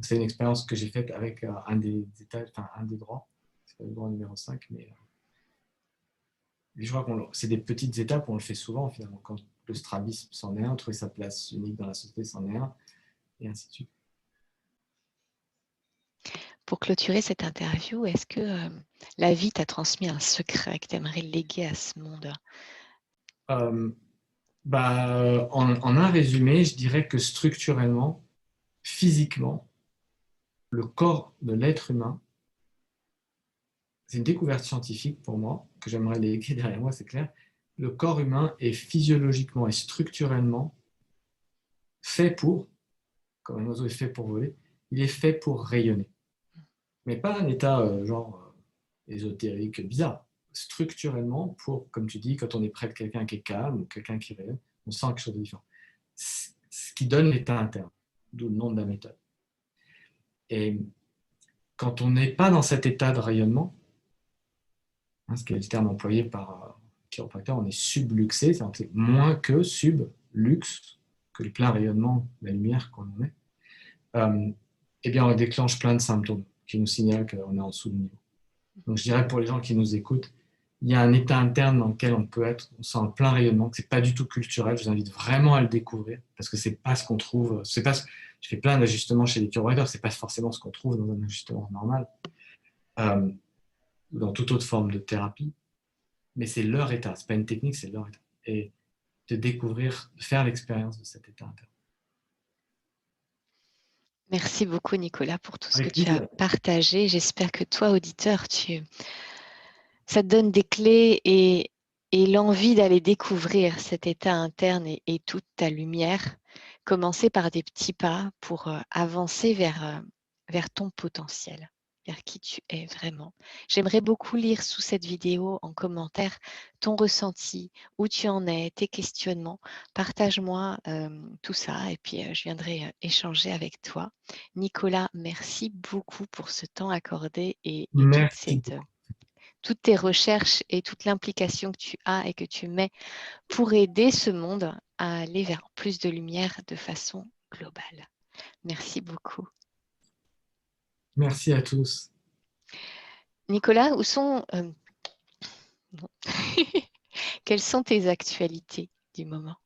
C'est une expérience que j'ai faite avec un des étages, enfin un des droits, c'est le droit numéro 5, mais je crois que c'est des petites étapes, on le fait souvent finalement. Quand le strabisme c'en est un, trouver sa place unique dans la société c'en est un, et ainsi de suite. Pour clôturer cette interview, est-ce que la vie t'a transmis un secret que tu aimerais léguer à ce monde? Euh, en un résumé, je dirais que structurellement, physiquement, le corps de l'être humain, c'est une découverte scientifique pour moi, que j'aimerais léguer derrière moi, c'est clair. Le corps humain est physiologiquement et structurellement fait pour, comme un oiseau est fait pour voler, il est fait pour rayonner. Mais pas un état ésotérique bizarre. Structurellement, pour, comme tu dis, quand on est près de quelqu'un qui est calme ou quelqu'un qui rayonne, on sent quelque chose de différent. Ce qui donne l'état interne, d'où le nom de la méthode. Et quand on n'est pas dans cet état de rayonnement, hein, ce qui est le terme employé par chiropracteur, on est subluxé, c'est moins que sublux, que le plein rayonnement, la lumière qu'on en est, eh bien on déclenche plein de symptômes qui nous signalent qu'on est en dessous du niveau. Donc je dirais pour les gens qui nous écoutent, il y a un état interne dans lequel on peut être, on sent un plein rayonnement, que c'est pas du tout culturel. Je vous invite vraiment à le découvrir parce que c'est pas ce qu'on trouve. C'est pas. Je fais plein d'ajustements chez les chiropracteurs, c'est pas forcément ce qu'on trouve dans un ajustement normal, euh, ou dans toute autre forme de thérapie. Mais c'est leur état, c'est pas une technique, c'est leur état. Et de découvrir, de faire l'expérience de cet état interne. Merci beaucoup, Nicolas, pour tout ce que Avec tu as plaisir. partagé. J'espère que toi, auditeur, ça te donne des clés et l'envie d'aller découvrir cet état interne et toute ta lumière. Commencer par des petits pas pour avancer vers ton potentiel. vers qui tu es vraiment. J'aimerais beaucoup lire sous cette vidéo en commentaire ton ressenti, où tu en es, tes questionnements. Partage-moi tout ça et puis je viendrai échanger avec toi. Nicolas, merci beaucoup pour ce temps accordé et Merci. toutes tes recherches et toute l'implication que tu as et que tu mets pour aider ce monde à aller vers plus de lumière de façon globale. Merci beaucoup. Merci à tous. Nicolas, où sont... non. Quelles sont tes actualités du moment?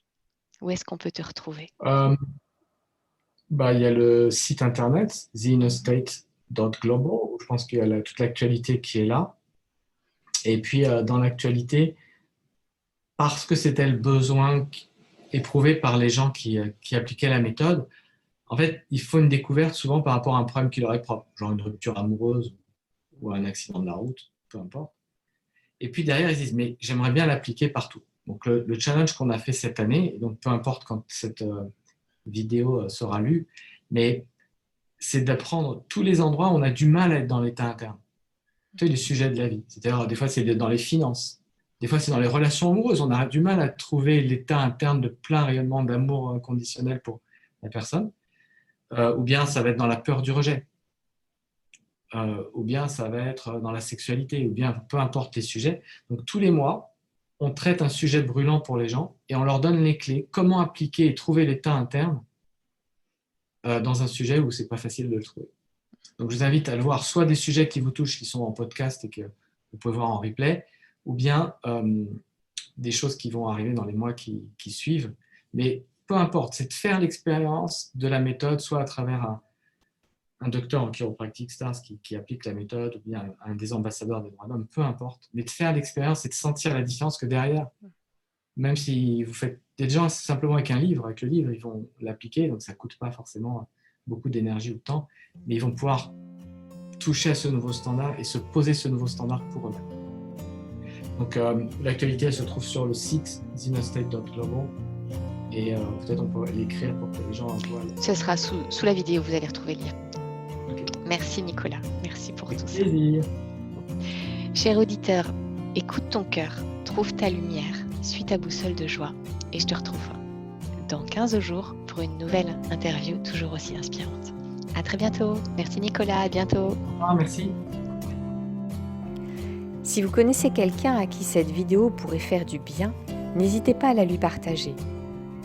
Où est-ce qu'on peut te retrouver? Il y a le site internet, theinnerstate.global, où je pense qu'il y a toute l'actualité qui est là. Et puis, dans l'actualité, parce que c'était le besoin éprouvé par les gens qui appliquaient la méthode, en fait, il faut une découverte souvent par rapport à un problème qui leur est propre, genre une rupture amoureuse ou un accident de la route, peu importe. Et puis derrière, ils disent, mais j'aimerais bien l'appliquer partout. Donc le challenge qu'on a fait cette année, et donc peu importe quand cette vidéo sera lue, mais c'est d'apprendre tous les endroits où on a du mal à être dans l'état interne. Tu sais, les sujets de la vie. C'est-à-dire, des fois, c'est dans les finances. Des fois, c'est dans les relations amoureuses. On a du mal à trouver l'état interne de plein rayonnement d'amour inconditionnel pour la personne. Ou bien ça va être dans la peur du rejet. Ou bien ça va être dans la sexualité, ou bien peu importe les sujets. Donc tous les mois, on traite un sujet brûlant pour les gens et on leur donne les clés, comment appliquer et trouver l'état interne dans un sujet où c'est pas facile de le trouver. Donc je vous invite à le voir, soit des sujets qui vous touchent, qui sont en podcast et que vous pouvez voir en replay, ou bien des choses qui vont arriver dans les mois qui suivent. Mais peu importe, c'est de faire l'expérience de la méthode, soit à travers un docteur en chiropractique STARS qui applique la méthode, ou bien un des ambassadeurs des droits de l'homme, peu importe, mais de faire l'expérience et de sentir la différence que derrière, même si vous faites des gens simplement avec un livre, avec le livre, ils vont l'appliquer, donc ça ne coûte pas forcément beaucoup d'énergie ou de temps, mais ils vont pouvoir toucher à ce nouveau standard et se poser ce nouveau standard pour eux-mêmes. Donc l'actualité, elle se trouve sur le site theinnerstate.global et peut-être on peut l'écrire pour que les gens voient. Ce sera sous la vidéo, vous allez retrouver le lien. Okay. Merci Nicolas, merci pour tout ça. Cher auditeur, écoute ton cœur, trouve ta lumière, suis ta boussole de joie et je te retrouve dans 15 jours pour une nouvelle interview toujours aussi inspirante. À très bientôt. Merci Nicolas, à bientôt. Au revoir, merci. Si vous connaissez quelqu'un à qui cette vidéo pourrait faire du bien, n'hésitez pas à la lui partager.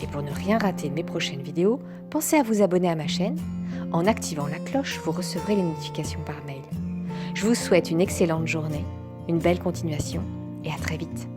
Et pour ne rien rater de mes prochaines vidéos, pensez à vous abonner à ma chaîne. En activant la cloche, vous recevrez les notifications par mail. Je vous souhaite une excellente journée, une belle continuation et à très vite.